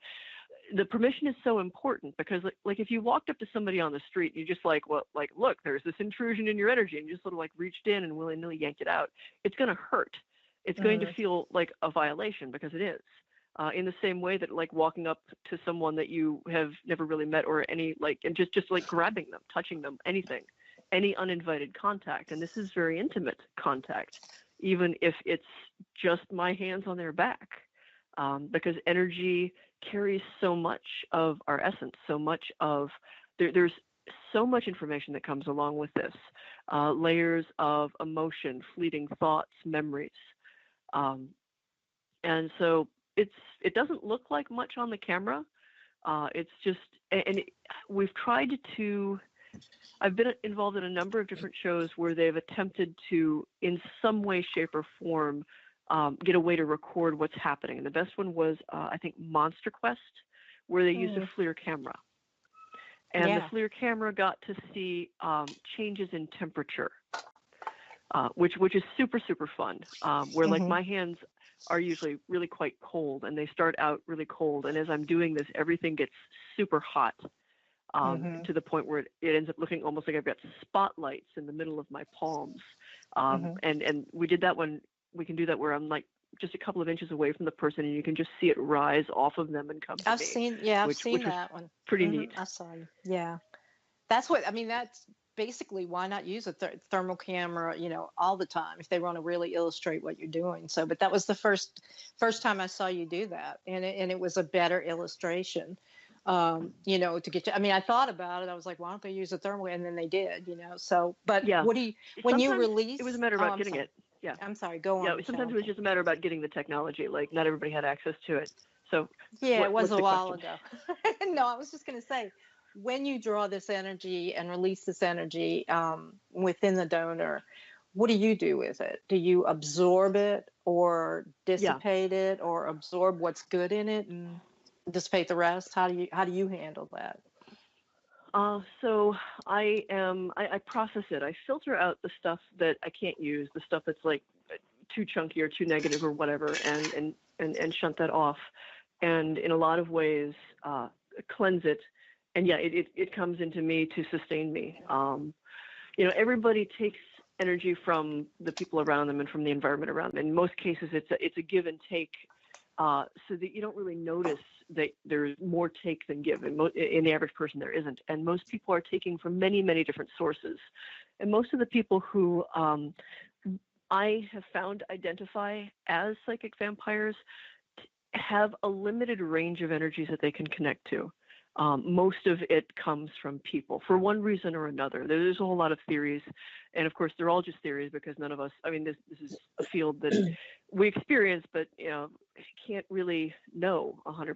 The permission is so important, because like if you walked up to somebody on the street, and you just like, well, like, look, there's this intrusion in your energy, and you just sort of like reached in and willy-nilly yanked it out, it's going to hurt. It's going to feel like a violation, because it is. In the same way that like walking up to someone that you have never really met, or any like, and just like grabbing them, touching them, anything, any uninvited contact. And this is very intimate contact, even if it's just my hands on their back, because energy carries so much of our essence, so much of, there's so much information that comes along with this, layers of emotion, fleeting thoughts, memories. And so it doesn't look like much on the camera. It's just, we've tried to, I've been involved in a number of different shows where they've attempted to, in some way, shape, or form, get a way to record what's happening. And the best one was, I think, Monster Quest, where they used a FLIR camera. And the FLIR camera got to see changes in temperature, which is super, super fun, where like my hands are usually really quite cold, and they start out really cold. And as I'm doing this, everything gets super hot, to the point where it ends up looking almost like I've got spotlights in the middle of my palms. And we did that one. We can do that where I'm like just a couple of inches away from the person, and you can just see it rise off of them and come to me. I've seen that one. Pretty neat. I saw you. Yeah. That's what, I mean, that's basically why not use a thermal camera, all the time if they want to really illustrate what you're doing. So, but that was the first time I saw you do that. And it was a better illustration, to get you. I mean, I thought about it. I was like, why don't they use a thermal? And then they did, so, but what do you, when you release, it was a matter about getting it. Yeah. I'm sorry. Go on. Yeah. Sometimes it was just a matter about getting the technology. Like not everybody had access to it. So yeah, it was a while ago. No, I was just going to say, when you draw this energy and release this energy within the donor, what do you do with it? Do you absorb it or dissipate it, or absorb what's good in it and dissipate the rest? How do you handle that? So I process it. I filter out the stuff that I can't use, the stuff that's like too chunky or too negative or whatever, and shunt that off. And in a lot of ways, cleanse it. And yeah, it comes into me to sustain me. Everybody takes energy from the people around them and from the environment around them. In most cases, it's a give and take, so that you don't really notice that there's more take than give. In the average person, there isn't. And most people are taking from many, many different sources. And most of the people who I have found identify as psychic vampires have a limited range of energies that they can connect to. Most of it comes from people for one reason or another. There's a whole lot of theories. And of course, they're all just theories, because none of us, I mean, this is a field that we experience, but, can't really know 100%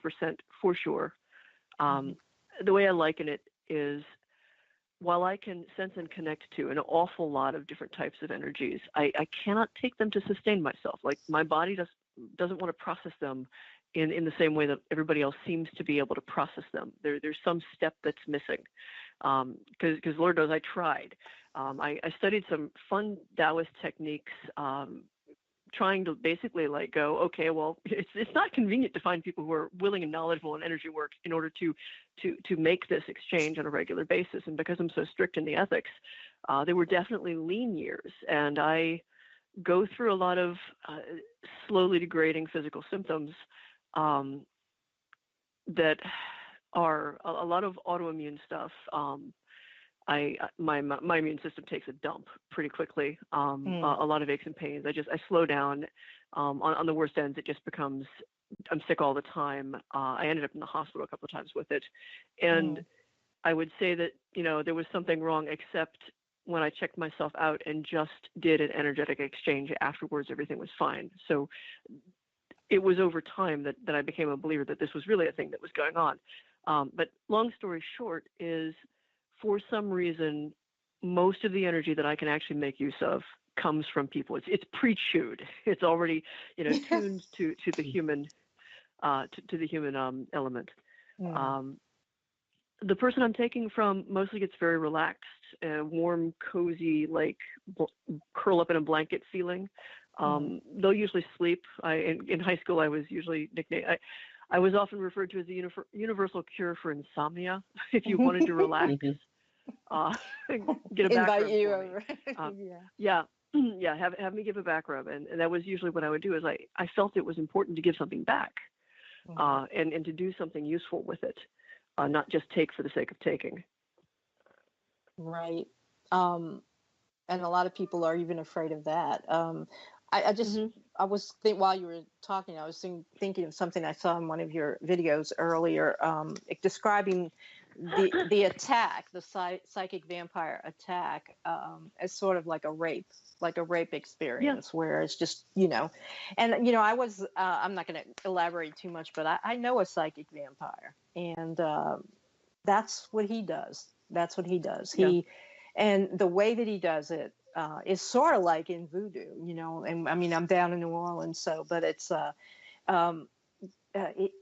for sure. The way I liken it is, while I can sense and connect to an awful lot of different types of energies, I cannot take them to sustain myself. Like my body doesn't want to process them in the same way that everybody else seems to be able to process them. There's some step that's missing. Because Lord knows I tried. I studied some fun Taoist techniques, trying to basically like go, okay, well, it's not convenient to find people who are willing and knowledgeable in energy work in order to make this exchange on a regular basis. And because I'm so strict in the ethics, they were definitely lean years. And I go through a lot of slowly degrading physical symptoms that are a lot of autoimmune stuff. My immune system takes a dump pretty quickly. A lot of aches and pains. I slow down. On the worst ends, it just becomes, I'm sick all the time. I ended up in the hospital a couple of times with it. And I would say that, there was something wrong, except when I checked myself out and just did an energetic exchange afterwards, everything was fine. So it was over time that I became a believer that this was really a thing that was going on. But long story short is, for some reason, most of the energy that I can actually make use of comes from people. It's pre-chewed. It's already, tuned to the human to the human element. The person I'm taking from mostly gets very relaxed, warm, cozy, like curl up in a blanket feeling. They'll usually sleep. In high school, I was usually nicknamed. I was often referred to as the universal cure for insomnia. If you wanted to relax, get a back rub Invite you for me. over. Yeah. Yeah, have me give a back rub, and that was usually what I would do. Is I felt it was important to give something back, and to do something useful with it, not just take for the sake of taking. Right. And a lot of people are even afraid of that. I just, I was while you were talking, I was thinking of something I saw in one of your videos earlier, describing the attack, the psychic vampire attack, as sort of like a rape experience, where it's just, and I was, I'm not going to elaborate too much, but I know a psychic vampire, and that's what he does. That's what he does. And the way that he does it is sort of like in voodoo, and I mean, I'm down in New Orleans, but it's,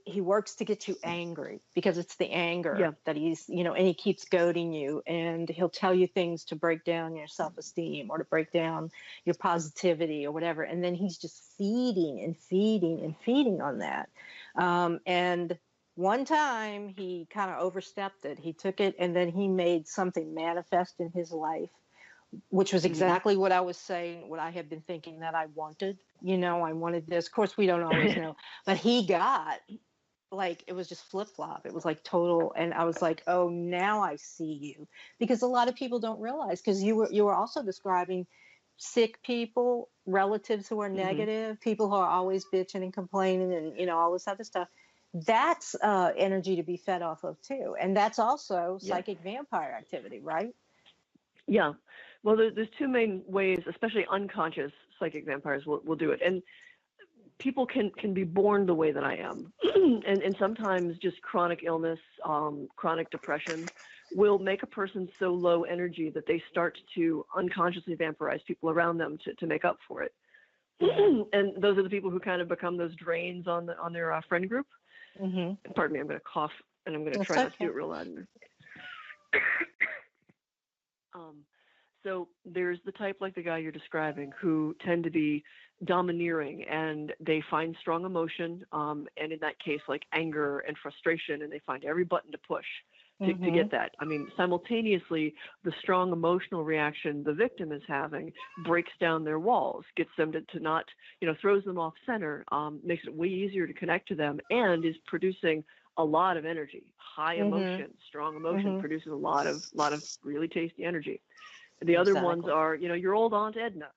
he works to get you angry, because it's the anger that he's, and he keeps goading you, and he'll tell you things to break down your self-esteem or to break down your positivity or whatever. And then he's just feeding and feeding and feeding on that. And one time he kind of overstepped it. He took it and then he made something manifest in his life, which was exactly what I was saying, what I had been thinking that I wanted. I wanted this. Of course, we don't always know, but he got, like, it was just flip-flop. It was like total. And I was like, oh, now I see you. Because a lot of people don't realize, because you were also describing sick people, relatives who are negative, people who are always bitching and complaining and, all this other stuff. That's energy to be fed off of too. And that's also psychic vampire activity, right? Yeah. Well, there's two main ways, especially unconscious psychic vampires will do it. And people can be born the way that I am. and sometimes just chronic illness, chronic depression will make a person so low energy that they start to unconsciously vampirize people around them to make up for it. And those are the people who kind of become those drains on their friend group. Pardon me, I'm going to cough, and I'm going to try not to do it real loud. So there's the type like the guy you're describing, who tend to be domineering, and they find strong emotion, and in that case, like anger and frustration, and they find every button to push to get that. I mean, simultaneously, the strong emotional reaction the victim is having breaks down their walls, gets them to not, throws them off center, makes it way easier to connect to them, and is producing a lot of energy. High emotion, strong emotion produces a lot of really tasty energy. The other ones are, your old Aunt Edna,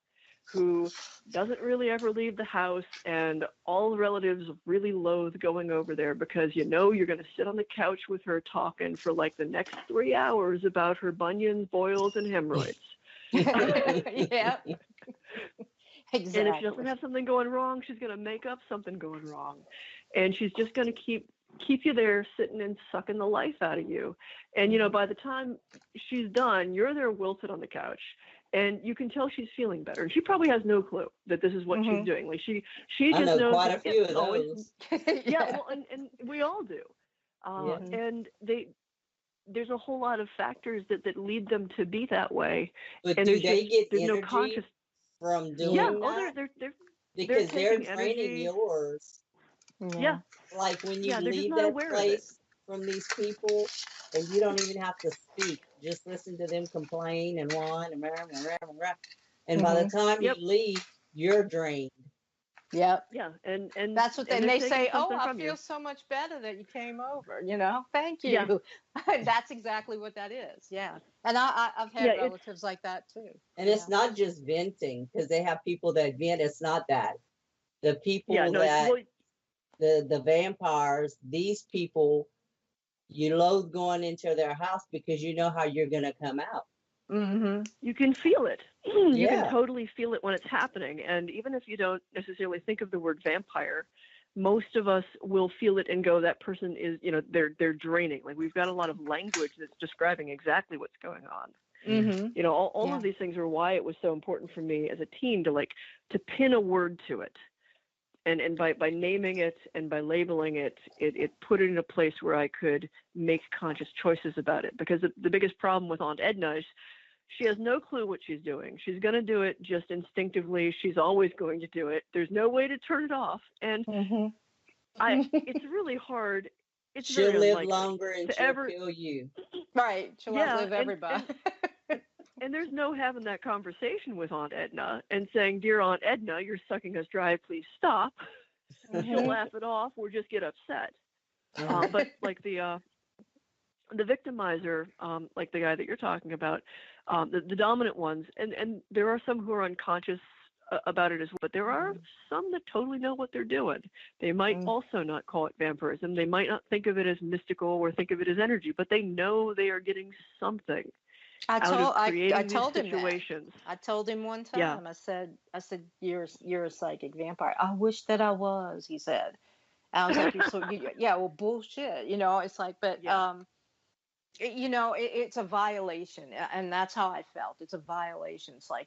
who doesn't really ever leave the house, and all the relatives really loathe going over there because you're going to sit on the couch with her talking for like the next 3 hours about her bunions, boils, and hemorrhoids. Yeah. Exactly. And if she doesn't have something going wrong, she's going to make up something going wrong. And she's just going to keep you there sitting and sucking the life out of you. And, by the time she's done, you're there wilted on the couch. And you can tell she's feeling better. And she probably has no clue that this is what she's doing. Like she just I know knows quite a few of those. Well, and we all do. And there's a whole lot of factors that lead them to be that way. But and do they get there's energy no conscious from doing that? They're because they're taking draining energy. yours. Yeah. Like when you they're just leave not that aware place from these people, and you don't even have to speak. Just listen to them complain and whine and and by the time you leave, you're drained. Yep. Yeah, and that's what they say. Oh, I feel you. so much better that you came over. Thank you. Yeah. That's exactly what that is. Yeah, and I've had relatives like that too. And it's not just venting, because they have people that vent. It's not that. The people the vampires, these people, you loathe going into their house because you know how you're going to come out. You can feel it. You can totally feel it when it's happening. And even if you don't necessarily think of the word vampire, most of us will feel it and go, that person is, they're draining. Like, we've got a lot of language that's describing exactly what's going on. Mm-hmm. All Yeah. of these things are why it was so important for me as a teen to pin a word to it. And by naming it and by labeling it, it put it in a place where I could make conscious choices about it. Because the biggest problem with Aunt Edna is she has no clue what she's doing. She's going to do it just instinctively. She's always going to do it. There's no way to turn it off. And Mm-hmm. it's really hard. It's She'll very live unlikely longer and to she'll ever kill you. Right. She'll outlive and everybody. and there's no having that conversation with Aunt Edna and saying, "Dear Aunt Edna, you're sucking us dry. Please stop." She'll laugh it off or just get upset. But like the victimizer, like the guy that you're talking about, the dominant ones, and there are some who are unconscious about it as well, but there are some that totally know what they're doing. They might also not call it vampirism. They might not think of it as mystical or think of it as energy, but they know they are getting something out of creating I these told situations. him that. I told him one time. Yeah. I said, you're a psychic vampire. I wish that I was. He said. I was like, yeah, well, bullshit. It's like, but Yeah. it's a violation, and that's how I felt. It's a violation. It's like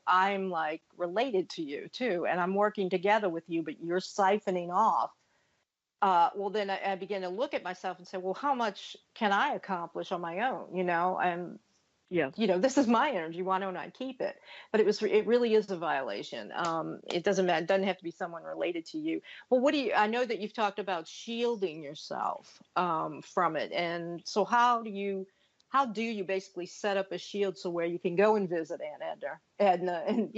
I'm like related to you too, and I'm working together with you, but you're siphoning off. Well, then I began to look at myself and say, well, how much can I accomplish on my own? And Yeah. this is my energy. Why don't I keep it? But it really is a violation. It doesn't matter. It doesn't have to be someone related to you. Well, I know that you've talked about shielding yourself from it. And so how do you basically set up a shield so where you can go and visit Aunt Edna and,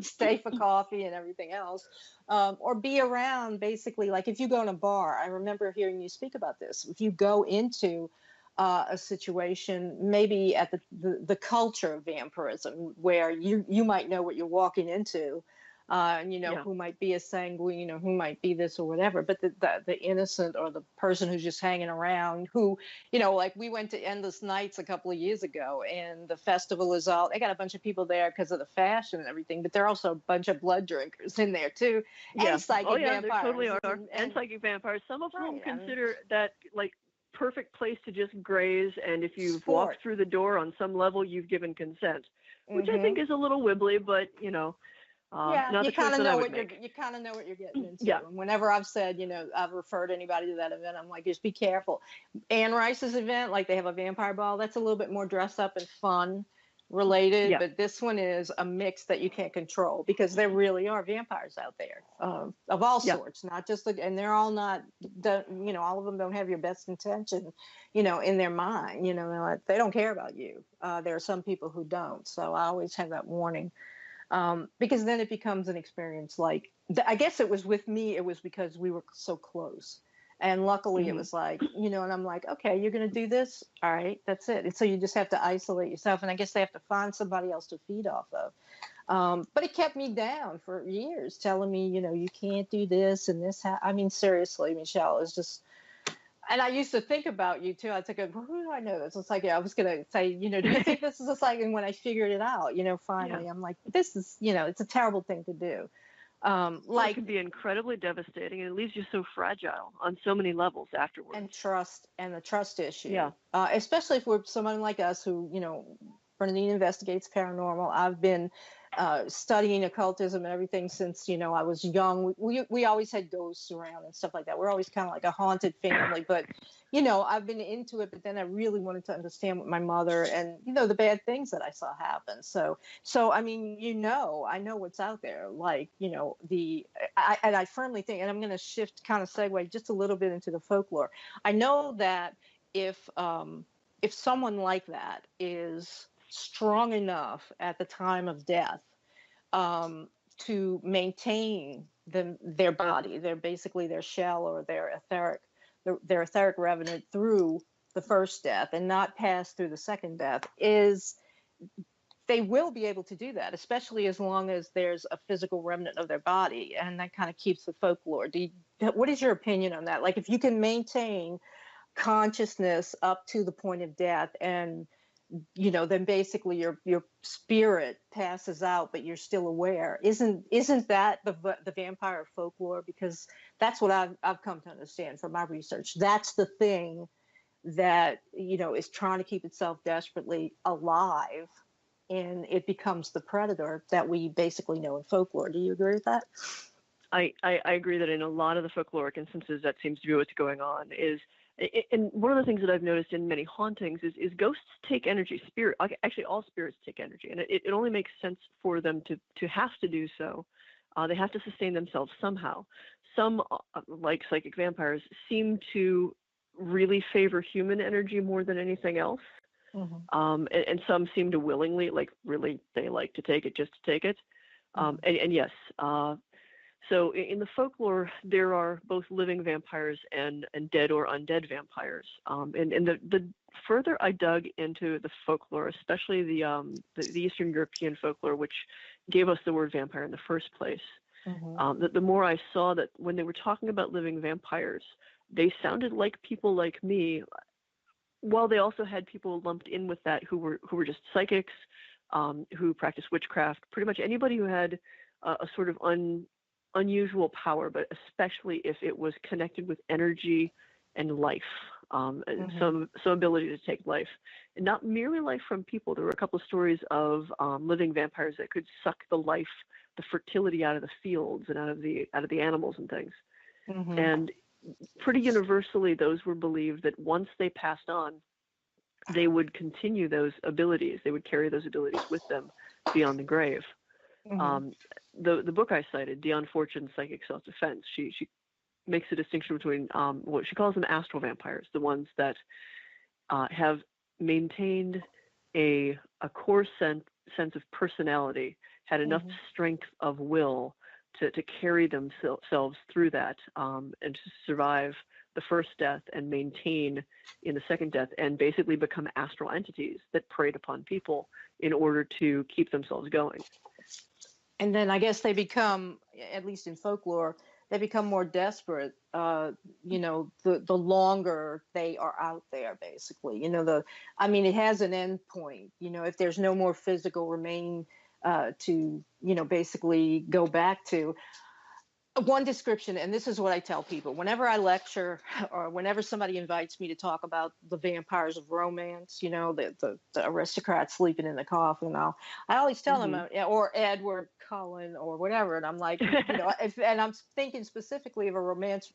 stay for coffee and everything else, or be around basically, like if you go in a bar, I remember hearing you speak about this. If you go into a situation, maybe at the culture of vampirism, where you might know what you're walking into, and who might be a sanguine, who might be this or whatever, but the innocent or the person who's just hanging around, who like we went to Endless Nights a couple of years ago, and the festival is all, they got a bunch of people there because of the fashion and everything, but there are also a bunch of blood drinkers in there too, and psychic vampires. There totally are, and psychic vampires, some of whom consider that like perfect place to just graze, and if you've walked through the door on some level, you've given consent, which I think is a little wibbly, but not you kind of know what you're getting into. Yeah. And whenever I've said, I've referred anybody to that event, I'm like, just be careful. Anne Rice's event, like they have a vampire ball, that's a little bit more dress up and fun related, but this one is a mix that you can't control, because there really are vampires out there of all sorts, not just and they're all not, all of them don't have your best intention, in their mind, they don't care about you. There are some people who don't. So I always have that warning. Because then it becomes an experience like, I guess it was with me, it was because we were so close. And luckily it was like, and I'm like, okay, you're going to do this. All right, that's it. And so you just have to isolate yourself. And I guess they have to find somebody else to feed off of. But it kept me down for years, telling me, you can't do this and this. I mean, seriously, Michelle, it's just, and I used to think about you too. I was like, who do I know this? It's like, I was going to say, do you think this is a psychic? And when I figured it out, finally, I'm like, this is, it's a terrible thing to do. It can be incredibly devastating, and it leaves you so fragile on so many levels afterwards. And the trust issue. Yeah. Especially if we're someone like us who, Bernadine investigates paranormal. I've been studying occultism and everything since, I was young. We always had ghosts around and stuff like that. We're always kind of like a haunted family, but, I've been into it, but then I really wanted to understand what my mother and, the bad things that I saw happen. So, I mean, I know what's out there, like, and I firmly think, and I'm going to kind of segue just a little bit into the folklore. I know that if someone like that is strong enough at the time of death to maintain their body, basically their shell or their etheric revenant through the first death and not pass through the second death, they will be able to do that, especially as long as there's a physical remnant of their body, and that kind of keeps the folklore. What is your opinion on that? Like, if you can maintain consciousness up to the point of death and then basically your spirit passes out, but you're still aware. Isn't that the vampire folklore? Because that's what I've come to understand from my research. That's the thing that is trying to keep itself desperately alive, and it becomes the predator that we basically know in folklore. Do you agree with that? I agree that in a lot of the folkloric instances, that seems to be what's going on. And one of the things that I've noticed in many hauntings is ghosts take energy. Actually, all spirits take energy, and it only makes sense for them to have to do so. They have to sustain themselves somehow. Some, like psychic vampires, seem to really favor human energy more than anything else. Mm-hmm. And some seem to willingly, really, they like to take it just to take it. And yes, so in the folklore, there are both living vampires and dead or undead vampires. And the further I dug into the folklore, especially the Eastern European folklore, which gave us the word vampire in the first place, mm-hmm. The more I saw that when they were talking about living vampires, they sounded like people like me, while they also had people lumped in with that who were just psychics, who practiced witchcraft, pretty much anybody who had a sort of unusual power, but especially if it was connected with energy and life, mm-hmm. some ability to take life, and not merely life from people. There were a couple of stories of living vampires that could suck the fertility out of the fields and out of the animals and things. Mm-hmm. And pretty universally, those were believed that once they passed on, they would continue those abilities. They would carry those abilities with them beyond the grave. Mm-hmm. The book I cited, The Unfortunate Psychic Self-Defense, she makes a distinction between what she calls them astral vampires, the ones that have maintained a core sense of personality, had enough mm-hmm. strength of will to carry themselves through that, and to survive the first death and maintain in the second death, and basically become astral entities that preyed upon people in order to keep themselves going. And then I guess they become, at least in folklore, they become more desperate, the longer they are out there, basically. It has an end point. If there's no more physical remaining to basically go back to. One description, and this is what I tell people whenever I lecture or whenever somebody invites me to talk about the vampires of romance, the aristocrats sleeping in the coffin. I always tell mm-hmm. them, or Edward Cullen or whatever, and I'm like, and I'm thinking specifically of a Romance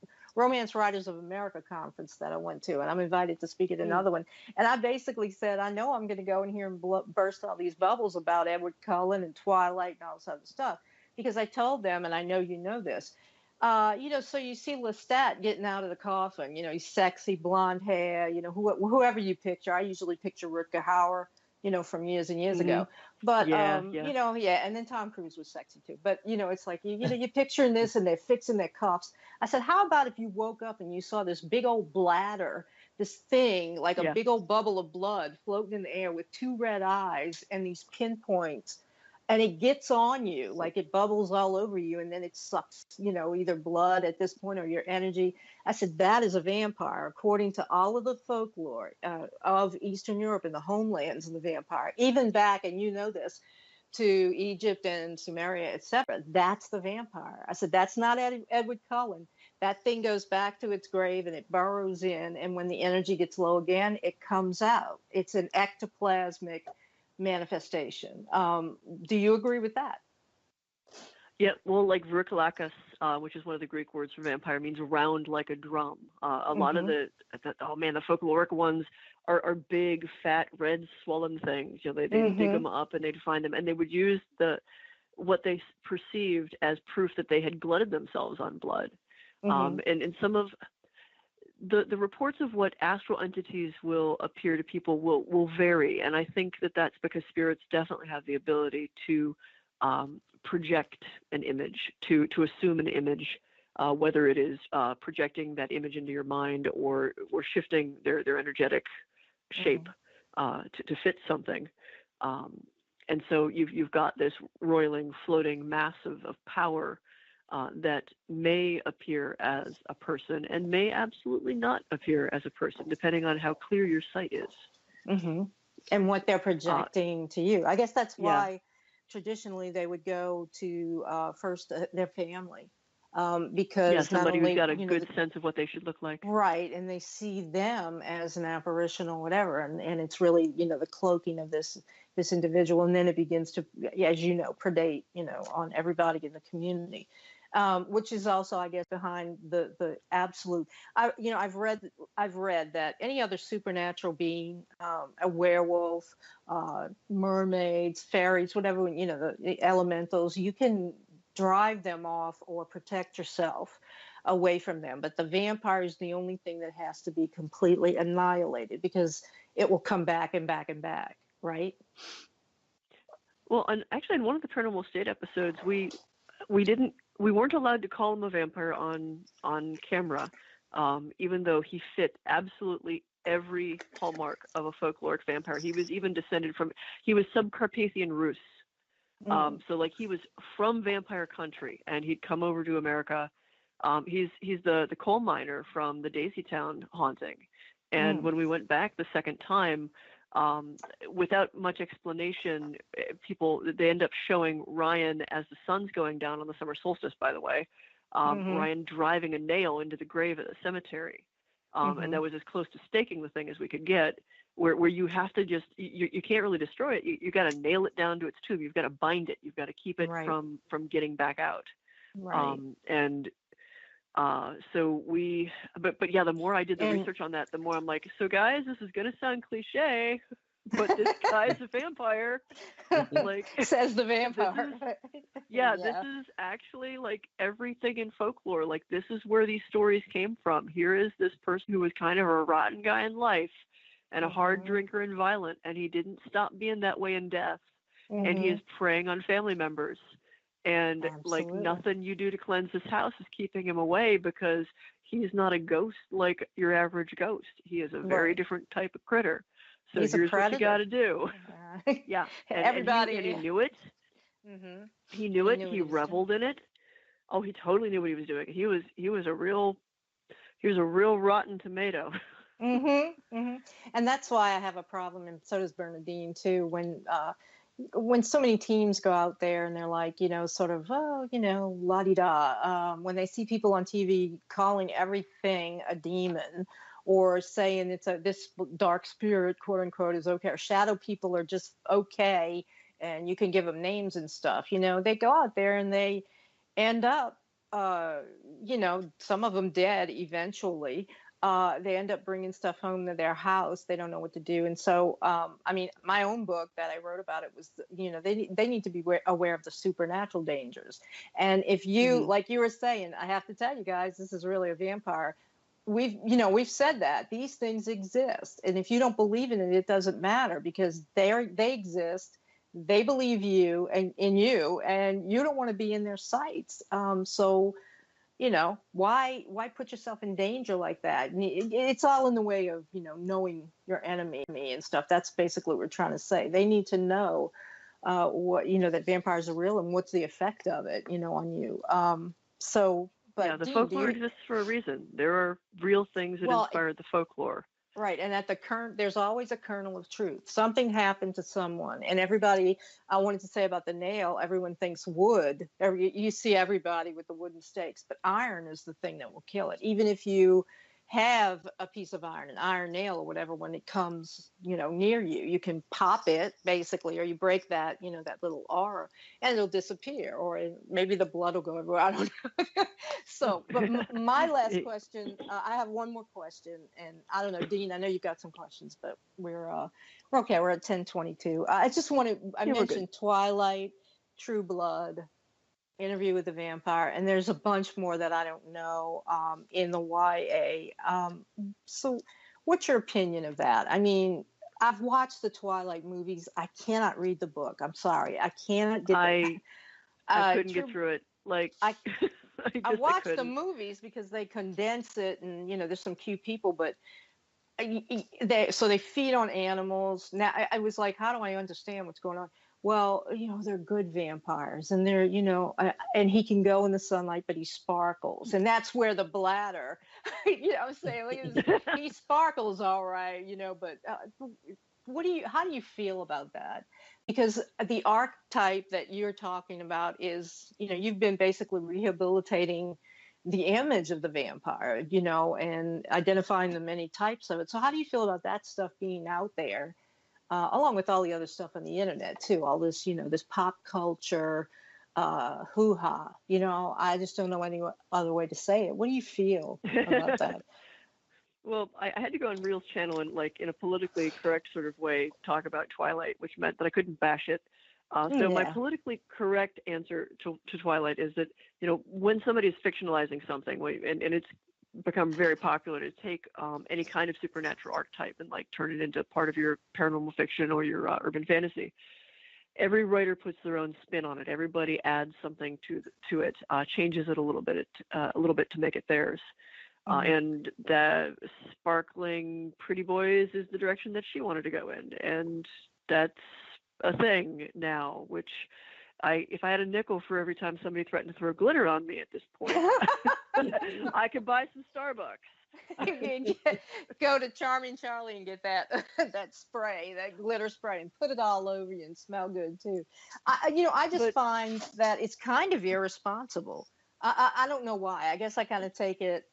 Writers of America conference that I went to, and I'm invited to speak at another one. And I basically said, I know I'm going to go in here and burst all these bubbles about Edward Cullen and Twilight and all this other stuff. Because I told them, and I know you know this, so you see Lestat getting out of the coffin, he's sexy, blonde hair, whoever you picture. I usually picture Rutger Hauer, from years and years mm-hmm. ago. But, and then Tom Cruise was sexy too. But, it's like, you're picturing this and they're fixing their cuffs. I said, how about if you woke up and you saw this big old bladder, this thing, like a big old bubble of blood floating in the air with two red eyes and these pinpoints. And it gets on you, like it bubbles all over you, and then it sucks, either blood at this point or your energy. I said, that is a vampire, according to all of the folklore of Eastern Europe and the homelands of the vampire, even back, and this, to Egypt and Sumeria, etc. That's the vampire. I said, that's not Edward Cullen. That thing goes back to its grave and it burrows in, and when the energy gets low again, it comes out. It's an ectoplasmic manifestation. Do you agree with that? Yeah, well, like Verkalakas, which is one of the Greek words for vampire, means round like a drum. A mm-hmm. lot of the folkloric ones are big, fat, red, swollen things. They'd mm-hmm. dig them up and they'd find them, and they would use what they perceived as proof that they had glutted themselves on blood. Mm-hmm. And some of the reports of what astral entities will appear to people will vary, and I think that's because spirits definitely have the ability to project an image, to assume an image, whether it is projecting that image into your mind or shifting their energetic shape mm-hmm. To fit something. And so you've got this roiling, floating mass of power that may appear as a person and may absolutely not appear as a person, depending on how clear your sight is. Mm-hmm. And what they're projecting to you. I guess that's Yeah. why traditionally they would go to first their family, Yeah, because not somebody who's only, got a good sense of what they should look like. right, and they see them as an apparition or whatever, and it's really, the cloaking of this individual, and then it begins to, as you know, predate, on everybody in the community, which is also, I guess, behind the absolute. I've read that any other supernatural being, a werewolf, mermaids, fairies, whatever, the elementals, you can drive them off or protect yourself away from them. But the vampire is the only thing that has to be completely annihilated, because it will come back and back and back, right? Well, and actually, in one of the Paranormal State episodes, we weren't allowed to call him a vampire on camera, even though he fit absolutely every hallmark of a folkloric vampire. He was even he was Subcarpathian Rus. So like he was from vampire country, and he'd come over to America. He's the coal miner from the Daisytown haunting, and when we went back the second time, without much explanation, they end up showing Ryan as the sun's going down on the summer solstice. By the way, Ryan driving a nail into the grave at the cemetery, and that was as close to staking the thing as we could get. Where you have to just you can't really destroy it. You got to nail it down to its tomb. You've got to bind it. You've got to keep it from getting back out. Right. But yeah, the more I did the research on that, the more I'm like, so guys, this is gonna sound cliche, but this guy's a vampire. Like says the vampire. This is actually like everything in folklore. Like this is where these stories came from. Here is this person who was kind of a rotten guy in life and a hard drinker and violent, and he didn't stop being that way in death. And he is preying on family members. And like nothing you do to cleanse his house is keeping him away, because he's not a ghost like your average ghost. He is a very different type of critter. So he's here's what you got to do. Yeah. Everybody. And he knew it. He knew it. He reveled in it. Oh, he totally knew what he was doing. He was a real rotten tomato. And that's why I have a problem, and so does Bernadine too, when so many teams go out there and they're like, sort of, la-di-da, when they see people on TV calling everything a demon, or saying this dark spirit, quote unquote, is okay, or shadow people are just okay, and you can give them names and stuff, they go out there and they end up, some of them dead eventually. They end up bringing stuff home to their house. They don't know what to do. And so, my own book that I wrote about it was, they need to be aware of the supernatural dangers. And if you, like you were saying, I have to tell you guys, this is really a vampire. We've said that these things exist. And if you don't believe in it, it doesn't matter, because they exist. They believe you and in you, and you don't want to be in their sights. So, why put yourself in danger like that? And it's all in the way of, knowing your enemy and stuff. That's basically what we're trying to say. They need to know what, that vampires are real and what's the effect of it, on you. But yeah, the folklore exists for a reason. There are real things that inspired the folklore. Right. And there's always a kernel of truth. Something happened to someone, and everybody, I wanted to say about the nail, everyone thinks wood. You see everybody with the wooden stakes, but iron is the thing that will kill it. Even if you have a piece of iron, an iron nail or whatever, when it comes, near you, you can pop it basically, or you break that, that little aura, and it'll disappear, or maybe the blood will go everywhere. I don't know. So, but my last question, I have one more question, and I don't know, Dean, I know you've got some questions, but we're okay. We're at 10:22. I mentioned Twilight, True Blood, Interview with the Vampire, and there's a bunch more that I don't know in the YA. So what's your opinion of that? I mean, I've watched the Twilight movies. I cannot read the book. I'm sorry. I cannot get I couldn't get through it. Like I watched the movies because they condense it, and there's some cute people, but they feed on animals. Now I was like, how do I understand what's going on? Well, they're good vampires, and they're, and he can go in the sunlight, but he sparkles. And that's where the bladder, I'm saying, he sparkles all right, but how do you feel about that? Because the archetype that you're talking about is, you've been basically rehabilitating the image of the vampire, and identifying the many types of it. So how do you feel about that stuff being out there, along with all the other stuff on the internet too, all this, this pop culture, hoo-ha, I just don't know any other way to say it. What do you feel about that? Well, I had to go on Reel's channel and, like, in a politically correct sort of way, talk about Twilight, which meant that I couldn't bash it. So my politically correct answer to Twilight is that, when somebody is fictionalizing something, and it's become very popular to take any kind of supernatural archetype and, like, turn it into part of your paranormal fiction or your urban fantasy. Every writer puts their own spin on it. Everybody adds something to it, changes it a little bit to make it theirs. And the sparkling pretty boys is the direction that she wanted to go in, and that's a thing now. Which, if I had a nickel for every time somebody threatened to throw glitter on me at this point, I could buy some Starbucks. Go to Charming Charlie and get that that spray, that glitter spray, and put it all over you and smell good too. I just find that it's kind of irresponsible. I don't know why. I guess I kind of take it.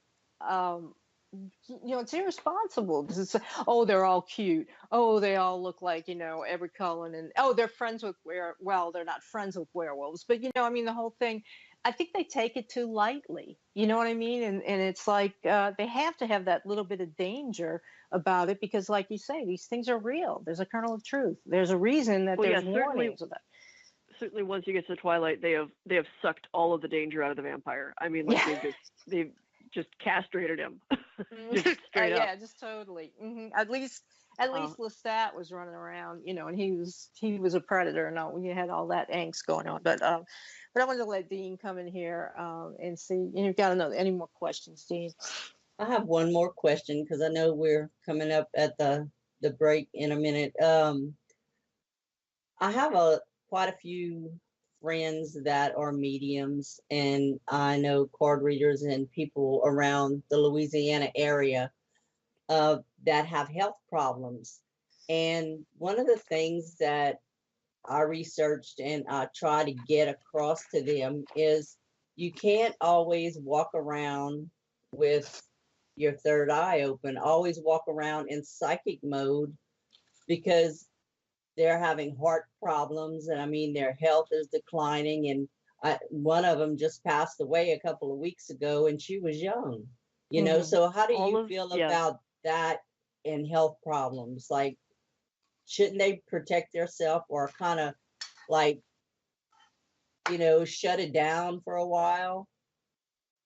It's irresponsible because it's, oh, they're all cute. Oh, they all look like, every color, and they're friends with well, they're not friends with werewolves, but the whole thing. I think they take it too lightly. You know what I mean? And it's like they have to have that little bit of danger about it because, like you say, these things are real. There's a kernel of truth. There's a reason that there's warnings about. Certainly, once you get to Twilight, they have sucked all of the danger out of the vampire. I mean, like they've just castrated him. Just straight up. Yeah, just totally. At least Lestat was running around, and he was a predator, and all, you had all that angst going on. But I wanted to let Dean come in here and see. You've got any more questions, Dean? I have one more question because I know we're coming up at the break in a minute. I have quite a few friends that are mediums, and I know card readers and people around the Louisiana area that have health problems. And one of the things that I researched and I try to get across to them is you can't always walk around with your third eye open, always walk around in psychic mode, because they're having heart problems, and I mean their health is declining, and one of them just passed away a couple of weeks ago, and she was young, so how do you feel about that and health problems? Like, shouldn't they protect themselves or kind of like, shut it down for a while?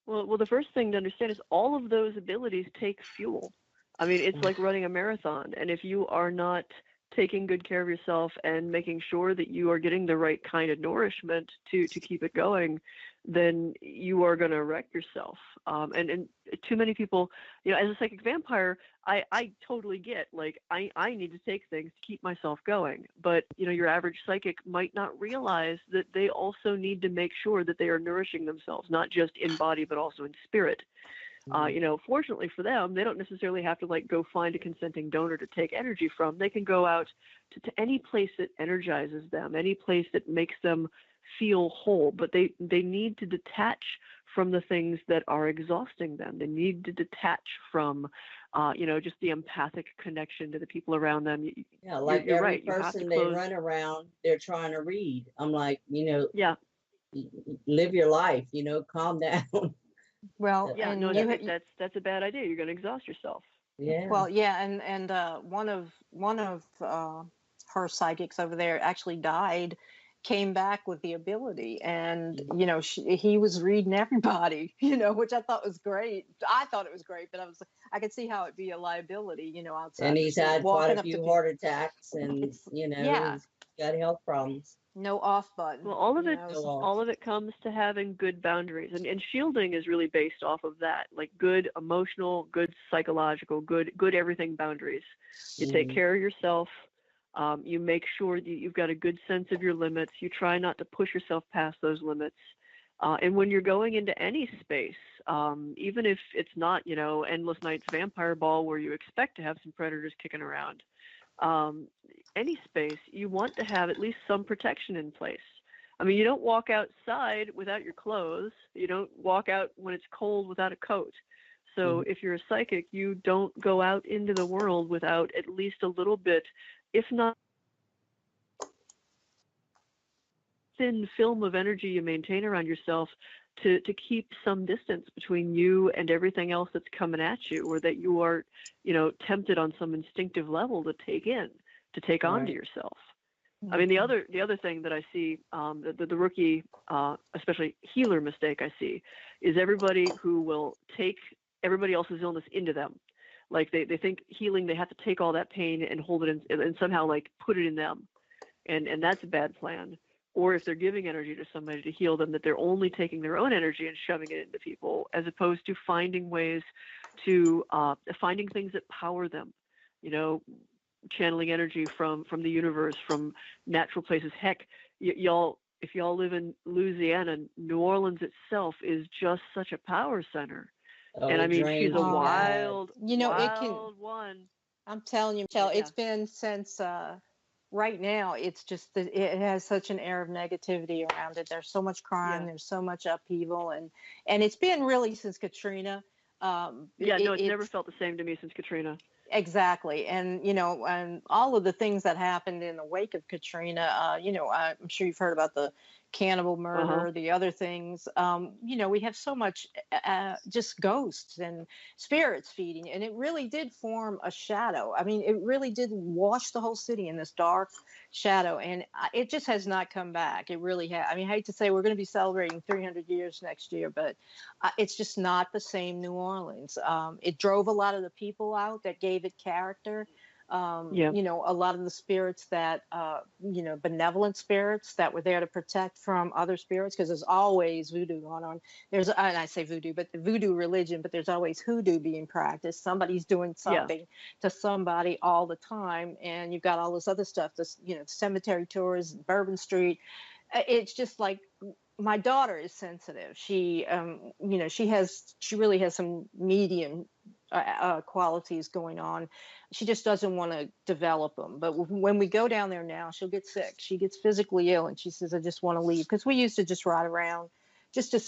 Well, the first thing to understand is all of those abilities take fuel. I mean, it's like running a marathon, and if you are not taking good care of yourself and making sure that you are getting the right kind of nourishment to keep it going, then you are going to wreck yourself. And too many people, as a psychic vampire, I totally get, like, I need to take things to keep myself going. But, your average psychic might not realize that they also need to make sure that they are nourishing themselves, not just in body, but also in spirit. Fortunately for them, they don't necessarily have to, like, go find a consenting donor to take energy from. They can go out to any place that energizes them, any place that makes them feel whole, but they need to detach from the things that are exhausting them. They need to detach from, just the empathic connection to the people around them. Yeah, like you're every right. person they run around, they're trying to read. I'm like, yeah, live your life, calm down. Well, yeah, and no, that's a bad idea. You're going to exhaust yourself. Yeah. Well, yeah, and one of her psychics over there actually died, came back with the ability, and he was reading everybody, which I thought was great. I thought it was great, but I could see how it'd be a liability, outside. And he's had quite a few heart attacks, and yeah, he's got health problems. No off button. Well, all of it comes to having good boundaries, and shielding is really based off of that, like good emotional, good psychological, good everything boundaries. You take care of yourself. You make sure that you've got a good sense of your limits. You try not to push yourself past those limits. And when you're going into any space, even if it's not, Endless Night's Vampire Ball where you expect to have some predators kicking around, any space, you want to have at least some protection in place. I mean, you don't walk outside without your clothes. You don't walk out when it's cold without a coat. So if you're a psychic, you don't go out into the world without at least a little bit, if not thin film of energy you maintain around yourself to keep some distance between you and everything else that's coming at you, or that you are, tempted on some instinctive level to take onto yourself. I mean, the other thing that I see, the rookie, especially healer mistake I see, is everybody who will take everybody else's illness into them. Like they think healing, they have to take all that pain and hold it in, and somehow like put it in them. And that's a bad plan. Or if they're giving energy to somebody to heal them, that they're only taking their own energy and shoving it into people, as opposed to finding ways to, finding things that power them, channeling energy from the universe, from natural places. Heck, if y'all live in Louisiana, New Orleans itself is just such a power center. And I mean, she's a wild one. I'm telling you, Michelle, it's been since right now. It's just it has such an air of negativity around it. There's so much crime, there's so much upheaval, and it's been really since Katrina. It's never felt the same to me since Katrina. Exactly. And, and all of the things that happened in the wake of Katrina, I'm sure you've heard about the cannibal murder, the other things. We have so much just ghosts and spirits feeding, and it really did form a shadow. I mean, it really did wash the whole city in this dark shadow, and it just has not come back. It really has. I mean, I hate to say we're going to be celebrating 300 years next year, but it's just not the same New Orleans. It drove a lot of the people out that gave it character. A lot of the spirits that, benevolent spirits that were there to protect from other spirits, because there's always voodoo going on. And I say voodoo, but the voodoo religion, but there's always hoodoo being practiced. Somebody's doing something to somebody all the time. And you've got all this other stuff, cemetery tours, Bourbon Street. It's just like, my daughter is sensitive. She really has some medium qualities going on. She just doesn't want to develop them. But when we go down there now, she'll get sick. She gets physically ill, and she says, I just want to leave. Because we used to just ride around, just to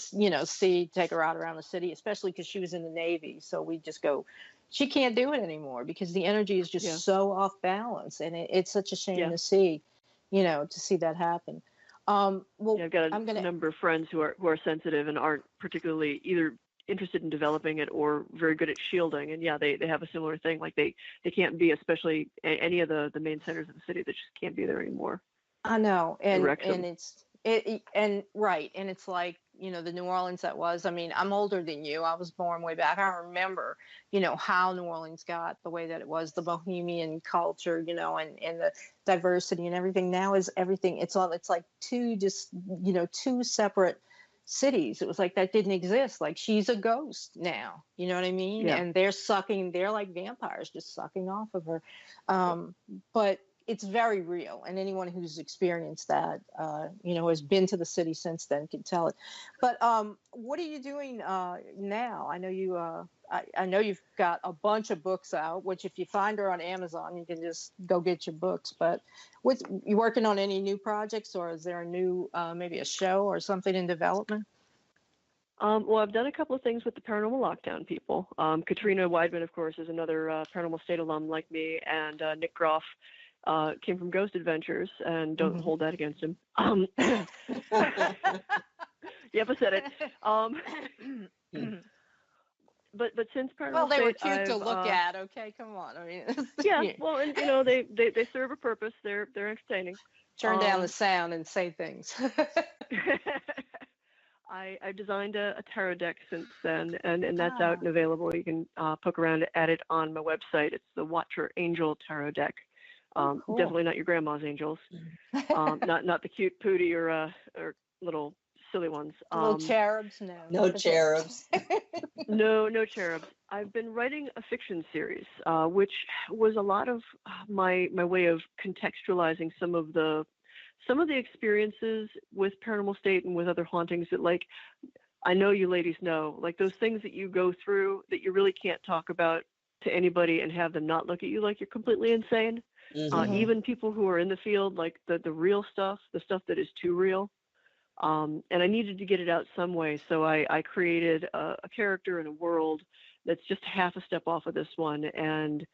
take her out around the city, especially because she was in the Navy. So we just go. She can't do it anymore because the energy is just so off balance. And it's such a shame to see, to see that happen. I've got a number of friends who are sensitive and aren't particularly either interested in developing it or very good at shielding. And they have a similar thing. Like they can't be, especially any of the main centers of the city, that just can't be there anymore. I know. And it's like, the New Orleans that was, I mean, I'm older than you. I was born way back. I remember, how New Orleans got the way that it was, the bohemian culture, and the diversity and everything. Now is everything. It's like two separate cities. It was like that didn't exist. Like, she's a ghost now, you know what I mean? And they're like vampires just sucking off of her. But it's very real, and anyone who's experienced that, has been to the city since then can tell it. But what are you doing now? I know you've got a bunch of books out, which if you find her on Amazon, you can just go get your books. But you working on any new projects, or is there a new maybe a show or something in development? Well, I've done a couple of things with the Paranormal Lockdown people. Katrina Weidman, of course, is another Paranormal State alum like me, and Nick Groff came from Ghost Adventures, and don't hold that against him. Yep, I said it. But since Paranormal they were State, cute to look at. Okay, come on. I mean, well, and they serve a purpose. They're entertaining. Turn down the sound and say things. I designed a tarot deck since then, and that's out and available. You can poke around at it on my website. It's the Watcher Angel Tarot Deck. Cool. Definitely not your grandma's angels. Not the cute pooty or little silly ones. Little cherubs, no. No cherubs. No cherubs. I've been writing a fiction series, which was a lot of my way of contextualizing some of the experiences with Paranormal State and with other hauntings that, like, I know you ladies know, like those things that you go through that you really can't talk about to anybody and have them not look at you like you're completely insane. Mm-hmm. Even people who are in the field, like the real stuff, the stuff that is too real. And I needed to get it out some way, so I created a character in a world that's just half a step off of this one, and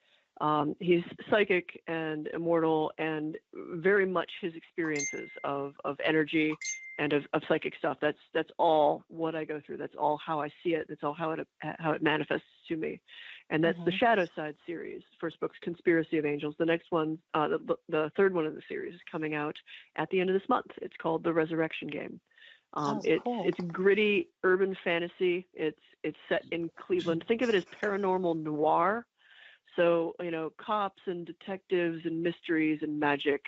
he's psychic and immortal, and very much his experiences of energy and of psychic stuff. That's all what I go through. That's all how I see it. That's all how it manifests to me, and that's the Shadow Side series. First book's Conspiracy of Angels. The next one, the third one of the series, is coming out at the end of this month. It's called The Resurrection Game. Cool. It's gritty urban fantasy. It's set in Cleveland. Think of it as paranormal noir. So, cops and detectives and mysteries and magic,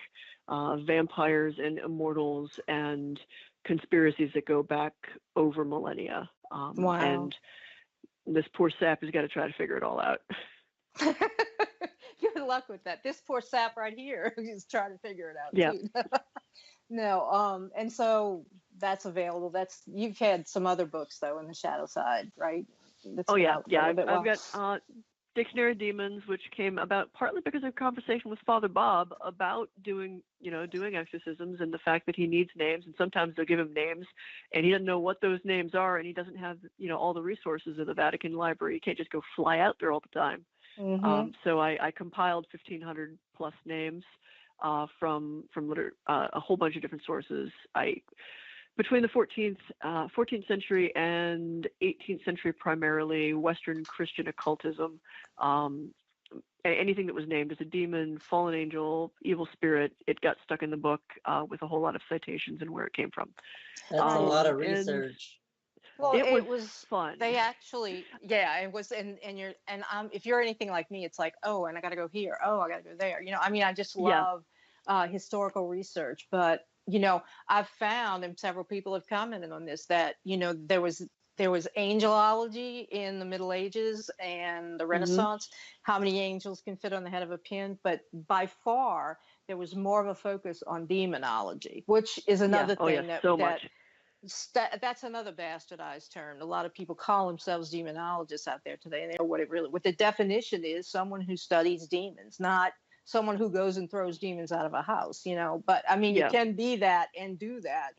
vampires and immortals and conspiracies that go back over millennia. Wow. And this poor sap has got to try to figure it all out. Good luck with that. This poor sap right here is trying to figure it out Yeah. too. No, and so that's available. You've had some other books though in the Shadow Side, right? Oh yeah. I've got Dictionary of Demons, which came about partly because of a conversation with Father Bob about doing exorcisms, and the fact that he needs names, and sometimes they'll give him names and he doesn't know what those names are, and he doesn't have all the resources of the Vatican Library. He can't just go fly out there all the time. So I compiled 1,500 plus names from a whole bunch of different sources. Between the 14th century and 18th century, primarily Western Christian occultism, anything that was named as a demon, fallen angel, evil spirit, it got stuck in the book with a whole lot of citations and where it came from. That's a lot of research. Well, it was fun. They actually, it was, and if you're anything like me, it's like, oh, and I got to go here. Oh, I got to go there. I just love historical research, but I've found, and several people have commented on this, that there was angelology in the Middle Ages and the Renaissance. How many angels can fit on the head of a pin? But by far, there was more of a focus on demonology, which is another thing that's another bastardized term. A lot of people call themselves demonologists out there today, and they know what the definition is: someone who studies demons, not someone who goes and throws demons out of a house. But I mean, you can be that and do that,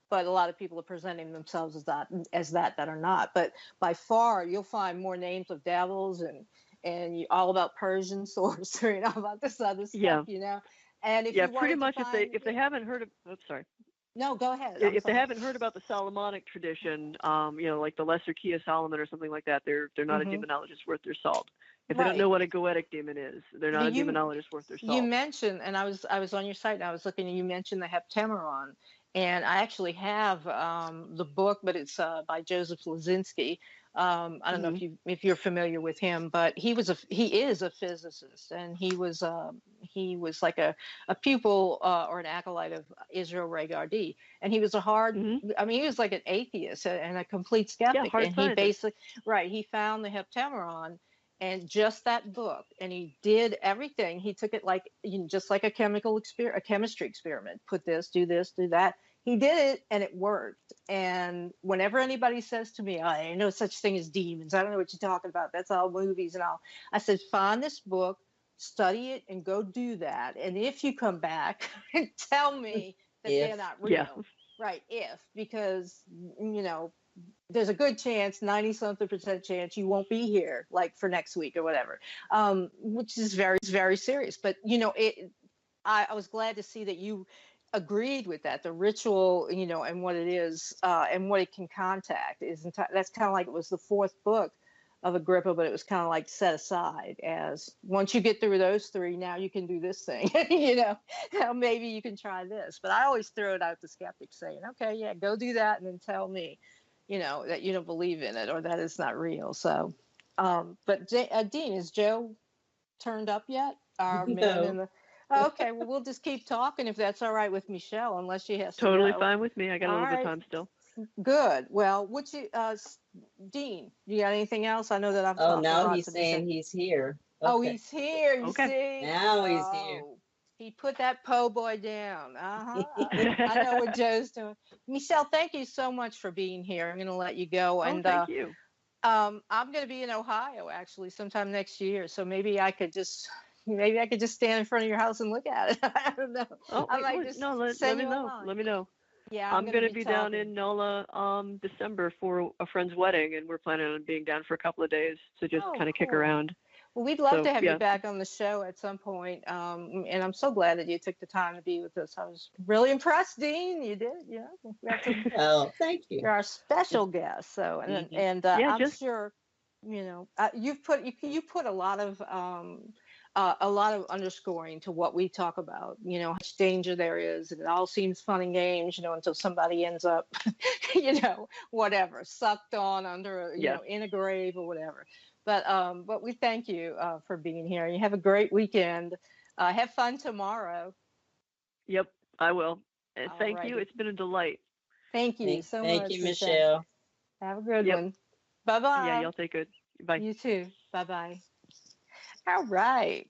but a lot of people are presenting themselves as that are not. But by far, you'll find more names of devils and all about Persian sorcery and all about this other stuff. And if you pretty much if they haven't heard of, sorry. No, go ahead. If they haven't heard about the Solomonic tradition, like the Lesser Key of Solomon or something like that, they're not a demonologist worth their salt. If they don't know what a goetic demon is, they're not a demonologist worth their salt. You mentioned, and I was on your site and I was looking, and you mentioned the Heptameron, and I actually have the book, but it's by Joseph Lazinski. I don't know if you're familiar with him, but he is a physicist, and he was like a pupil or an acolyte of Israel Regardie, and he was he was like an atheist and a complete skeptic, and he basically he found the Heptameron. And just that book, and he did everything. He took it like just like a chemistry experiment. Put this, do that. He did it, and it worked. And whenever anybody says to me, "I ain't no such thing as demons. I don't know what you're talking about. That's all movies and all," I said, "Find this book, study it, and go do that. And if you come back and tell me that they're not real, because there's a good chance, 90-something% chance you won't be here like for next week or whatever," which is very, very serious. But, I was glad to see that you agreed with that. The ritual, and what it is and what it can contact that's kind of like it was the fourth book of Agrippa, but it was kind of like set aside as once you get through those three, now you can do this thing, now maybe you can try this. But I always throw it out to skeptics saying, okay, yeah, go do that and then tell me that you don't believe in it or that it's not real. So, but Dean, is Joe turned up yet? Our man in the. Okay, well, we'll just keep talking if that's all right with Michelle, unless she has totally to go. Fine with me. I got a little bit of time still. Good. Well, Dean, you got anything else? I know that I've. Oh, now he's saying he's here. Okay. Oh, he's here. You see? Now he's here. He put that po' boy down. I know what Joe's doing. Michelle, thank you so much for being here. I'm going to let you go. And thank you. I'm going to be in Ohio actually sometime next year, so maybe I could just maybe I could just stand in front of your house and look at it. I don't know. Oh, I wait, might well, just no, let send me you a know. line. Let me know. Yeah, I'm I'm going to going to be be down talking. in NOLA December for a friend's wedding, and we're planning on being down for a couple of days to just Oh, kind of kick cool. around. Well, we'd love So, to have you yeah. back on the show at some point. And I'm so glad that you took the time to be with us. I was really impressed, Dean. You did, yeah. We got some, Oh, thank you. you're our special guest. So, Mhm. Yeah, I'm just sure, you put a lot of underscoring to what we talk about. How much danger there is, and it all seems fun and games. Until somebody ends up, whatever, sucked on under, yes. in a grave or whatever. But we thank you for being here. You have a great weekend. Have fun tomorrow. Yep, I will. All Thank you. righty. It's been a delight. Thank you so Thank much, you, Michelle. Michelle. Have a good Yep. one. Bye Yeah, bye. y'all take good. Bye. You too. Bye bye. All right.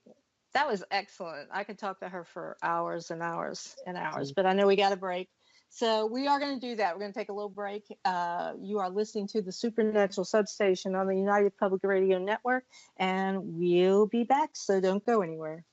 That was excellent. I could talk to her for hours and hours and hours, Mm. but I know we got a break. So we are going to do that. We're going to take a little break. You are listening to the Supernatural Substation on the United Public Radio Network, and we'll be back. So don't go anywhere.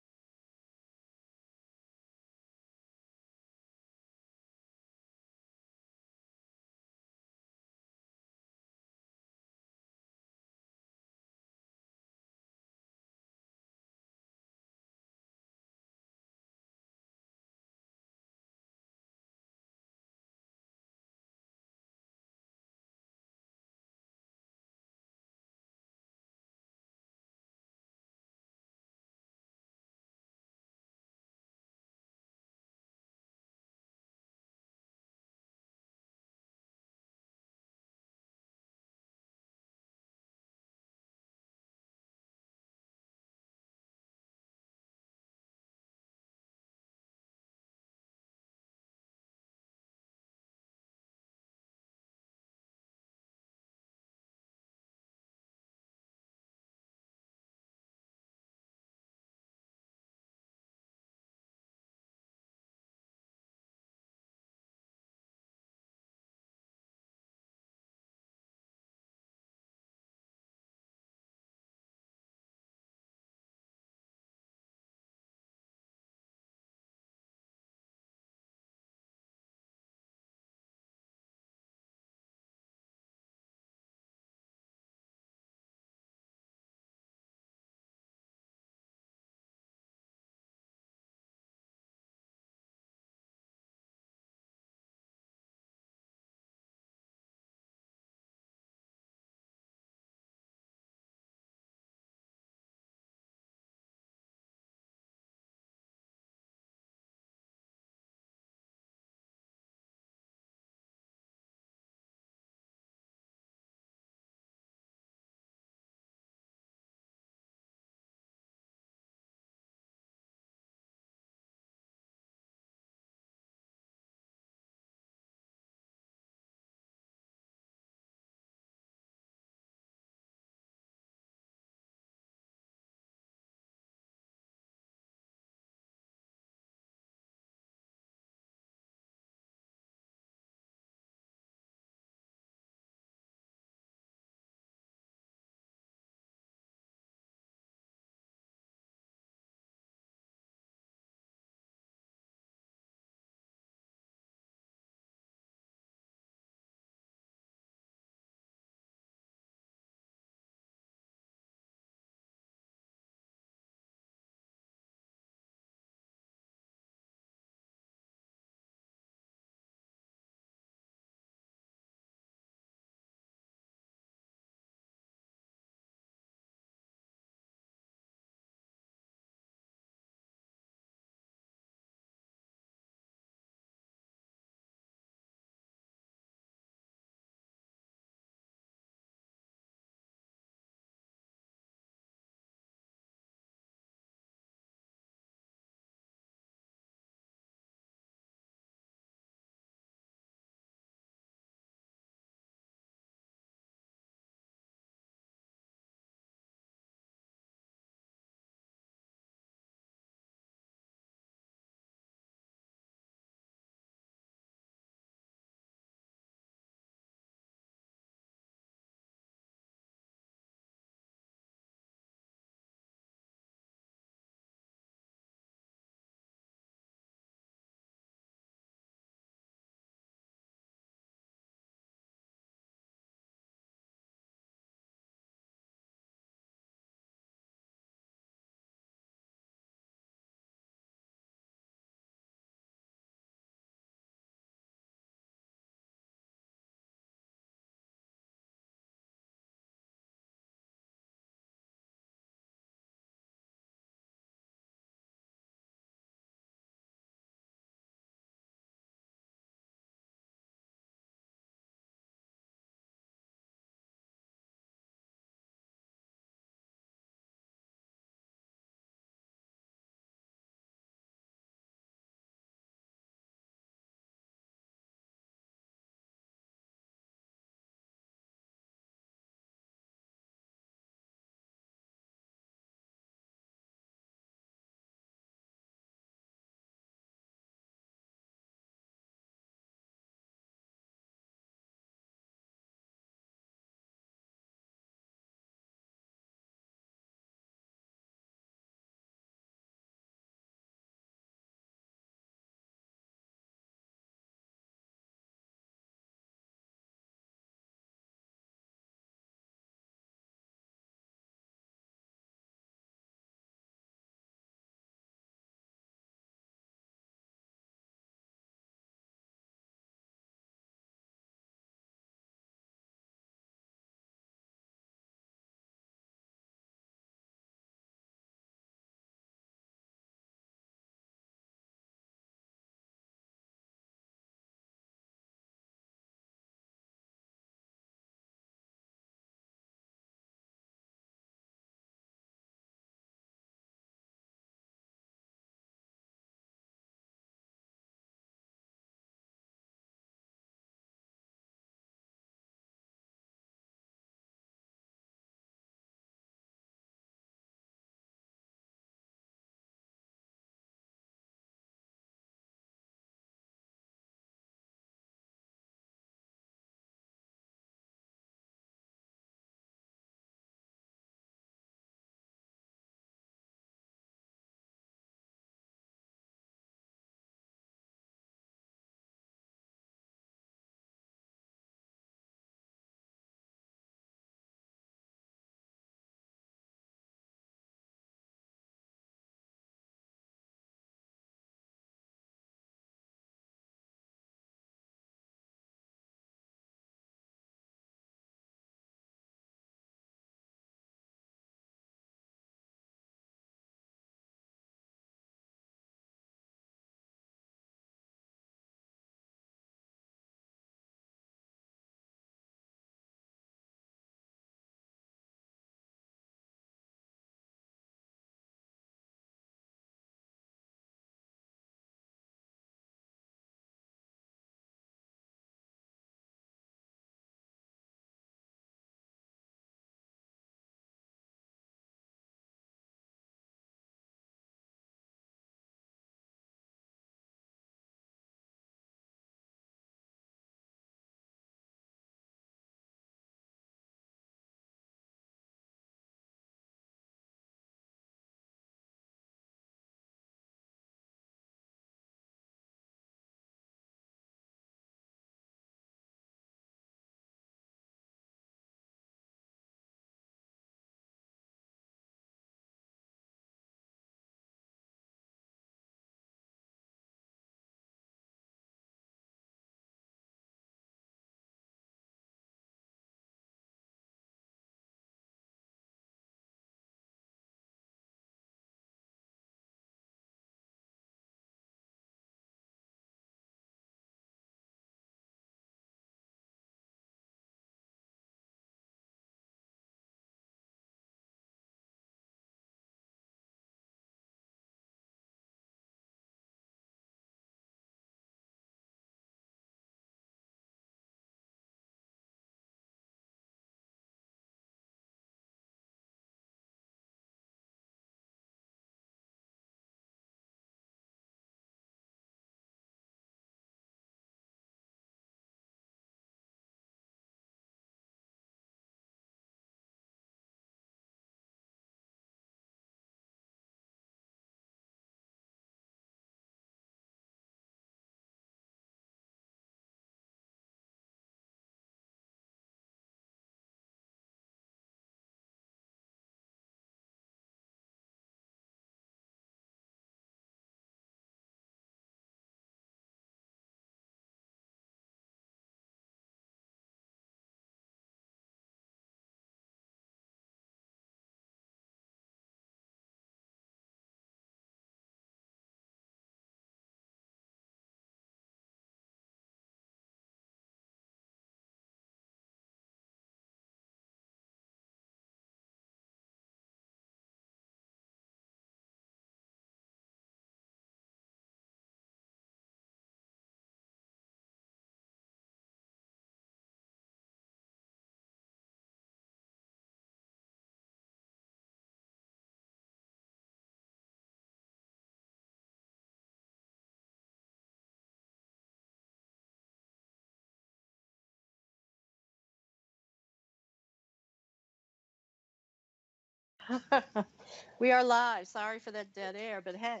We are live. Sorry for that dead air, but hey,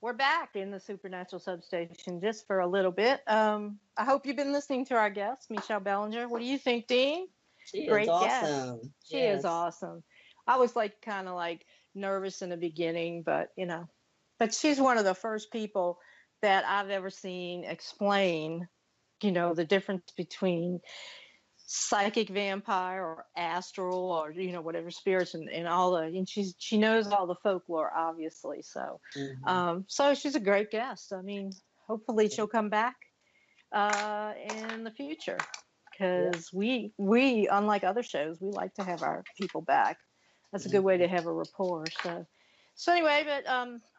we're back in the Supernatural Substation just for a little bit. I hope you've been listening to our guest, Michelle Bellinger. What do you think, Dean? She is Great guest. awesome. She is Yes. awesome. I was like kind of like nervous in the beginning, but but she's one of the first people that I've ever seen explain, the difference between psychic vampire or astral or whatever spirits and all the and she knows all the folklore obviously Mhm. so she's a great guest. I mean, hopefully she'll come back in the future Yep. because we unlike other shows we like to have our people back. That's a good way to have a rapport. So anyway, but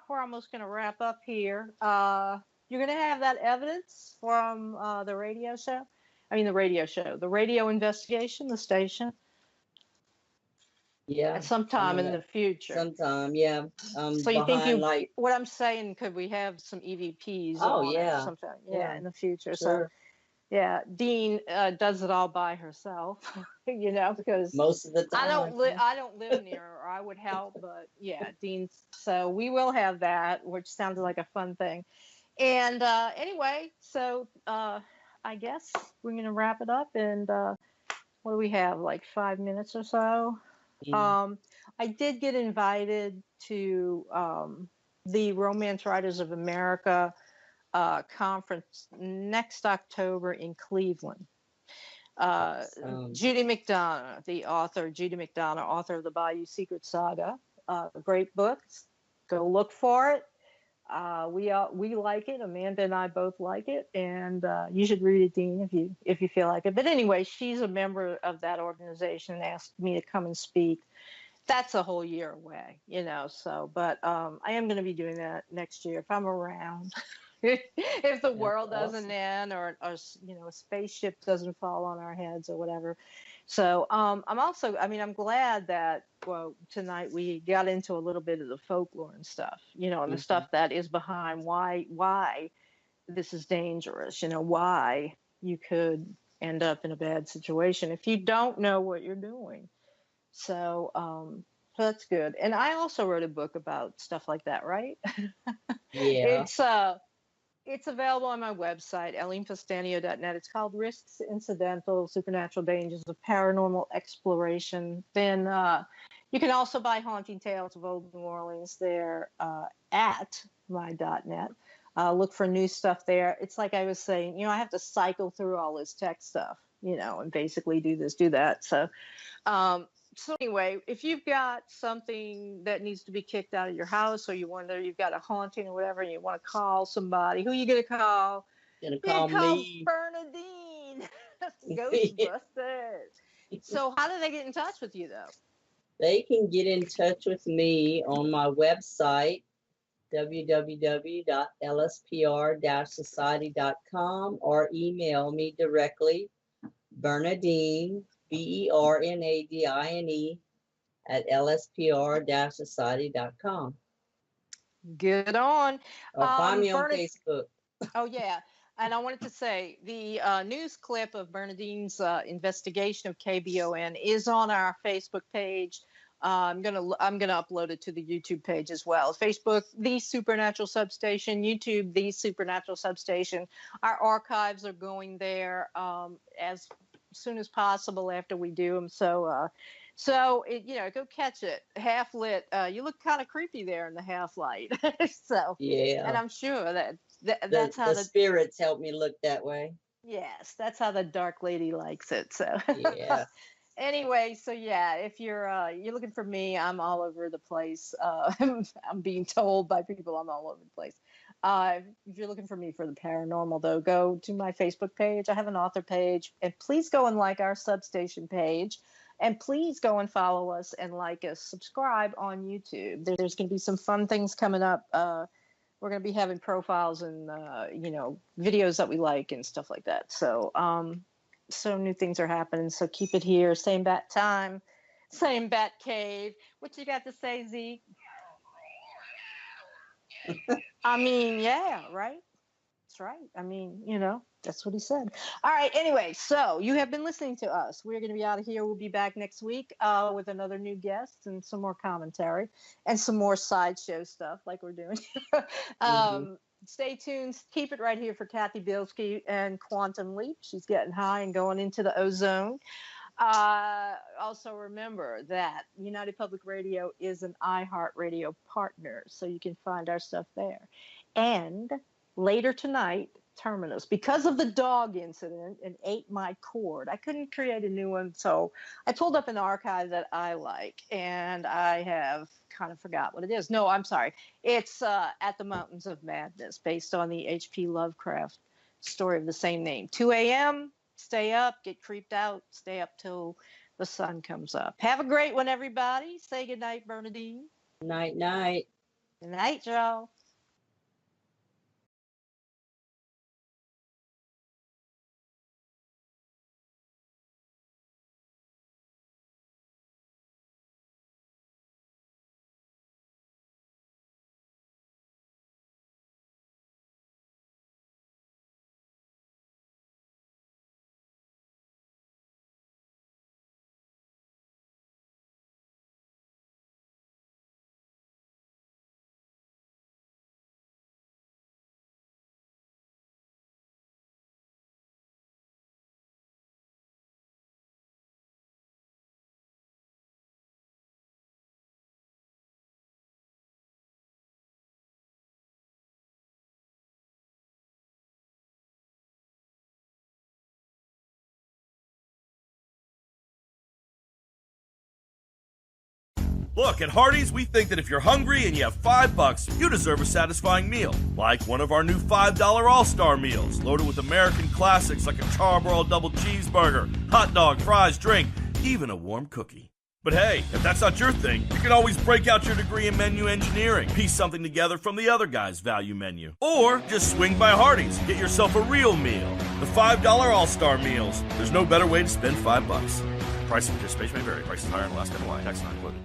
we're almost going to wrap up here. You're going to have that evidence from the radio show. I mean, the radio show, the radio investigation, the station, Yeah. at some time in the future. Sometime, yeah. So you think Behind like, what I'm saying, could we have some EVPs oh on it yeah, sometime? Yeah, yeah, in the future. So sure. yeah, Dean does it all by herself, because Most of the time. I don't live near her. I would help, but yeah, Dean's. So we will have that, which sounded like a fun thing. And anyway, so I guess we're gonna wrap it up. And what do we have? Like 5 minutes or so. Yeah. Um, I did get invited to the Romance Writers of America conference next October in Cleveland. Awesome. Judy McDonough, Judy McDonough, author of the Bayou Secret Saga, great books. Go look for it. We like it. Amanda and I both like it, and you should read it, Dean, if you feel like it. But anyway, she's a member of that organization and asked me to come and speak. That's a whole year away, So, but I am going to be doing that next year if I'm around. If the That's world doesn't awesome. end or a spaceship doesn't fall on our heads or whatever. So I'm also, I mean, I'm glad that, well, tonight we got into a little bit of the folklore and stuff, and the Hmm. stuff that is behind why this is dangerous, why you could end up in a bad situation if you don't know what you're doing. So that's good. And I also wrote a book about stuff like that, right? Yeah. It's available on my website, ellenfastanio.net. It's called Risks, Incidental, Supernatural Dangers of Paranormal Exploration. Then you can also buy Haunting Tales of Old New Orleans there at my.net. Look for new stuff there. It's like I was saying, I have to cycle through all this tech stuff, and basically do this, do that. Um, so anyway, if you've got something that needs to be kicked out of your house, or you've got a haunting or whatever, and you want to call somebody, who are you gonna call? Gonna You call call me. Bernadine, Ghostbusters. So how do they get in touch with you though? They can get in touch with me on my website, www.lspr-society.com, or email me directly, Bernadine, Bernadine, at lspr-society.com. Get on. Or find me on Bernadine. Facebook. Oh yeah. And I wanted to say the news clip of Bernadine's investigation of KBON is on our Facebook page. I'm gonna upload it to the YouTube page as well. Facebook, The Supernatural Substation. YouTube, The Supernatural Substation. Our archives are going there as soon as possible after we do them. Go catch it. Half lit. You look kind of creepy there in the half light. So, and Yeah. I'm sure The that's how the spirits help me look that way. yes, that's how the dark lady likes it. So Yeah. anyway, so yeah, if you're looking for me, I'm all over the place. I'm being told by people I'm all over the place. If you're looking for me for the paranormal, though, go to my Facebook page. I have an author page, and please go and like our Substation page. And please go and follow us and like us, subscribe on YouTube. There's going to be some fun things coming up. We're going to be having profiles and videos that we like and stuff like that. So new things are happening. So keep it here. Same bat time, same bat cave. What you got to say, Zeke? I mean, yeah, right. That's right. I mean, that's what he said. All right. Anyway, so you have been listening to us. We're going to be out of here. We'll be back next week with another new guest and some more commentary and some more sideshow stuff like we're doing. Stay tuned. Keep it right here for Kathy Bilski and Quantum Leap. She's getting high and going into the ozone. Also remember that United Public Radio is an iHeartRadio partner, so you can find our stuff there. And later tonight, Terminus, because of the dog incident and ate my cord, I couldn't create a new one, so I pulled up an archive that I like, and I have kind of forgot what it is. No, I'm sorry. It's At the Mountains of Madness, based on the H.P. Lovecraft story of the same name. 2 a.m., stay up, get creeped out, stay up till the sun comes up. Have a great one, everybody. Say goodnight, Bernadine. Night, night. Good night, y'all. Look, at Hardee's, we think that if you're hungry and you have $5, you deserve a satisfying meal. Like one of our new $5 All-Star meals, loaded with American classics like a charbroiled double cheeseburger, hot dog, fries, drink, even a warm cookie. But hey, if that's not your thing, you can always break out your degree in menu engineering, piece something together from the other guy's value menu. Or just swing by Hardee's and get yourself a real meal. The $5 All-Star meals. There's no better way to spend $5. Price and participation may vary. Prices higher in Alaska and Hawaii. Tax not included.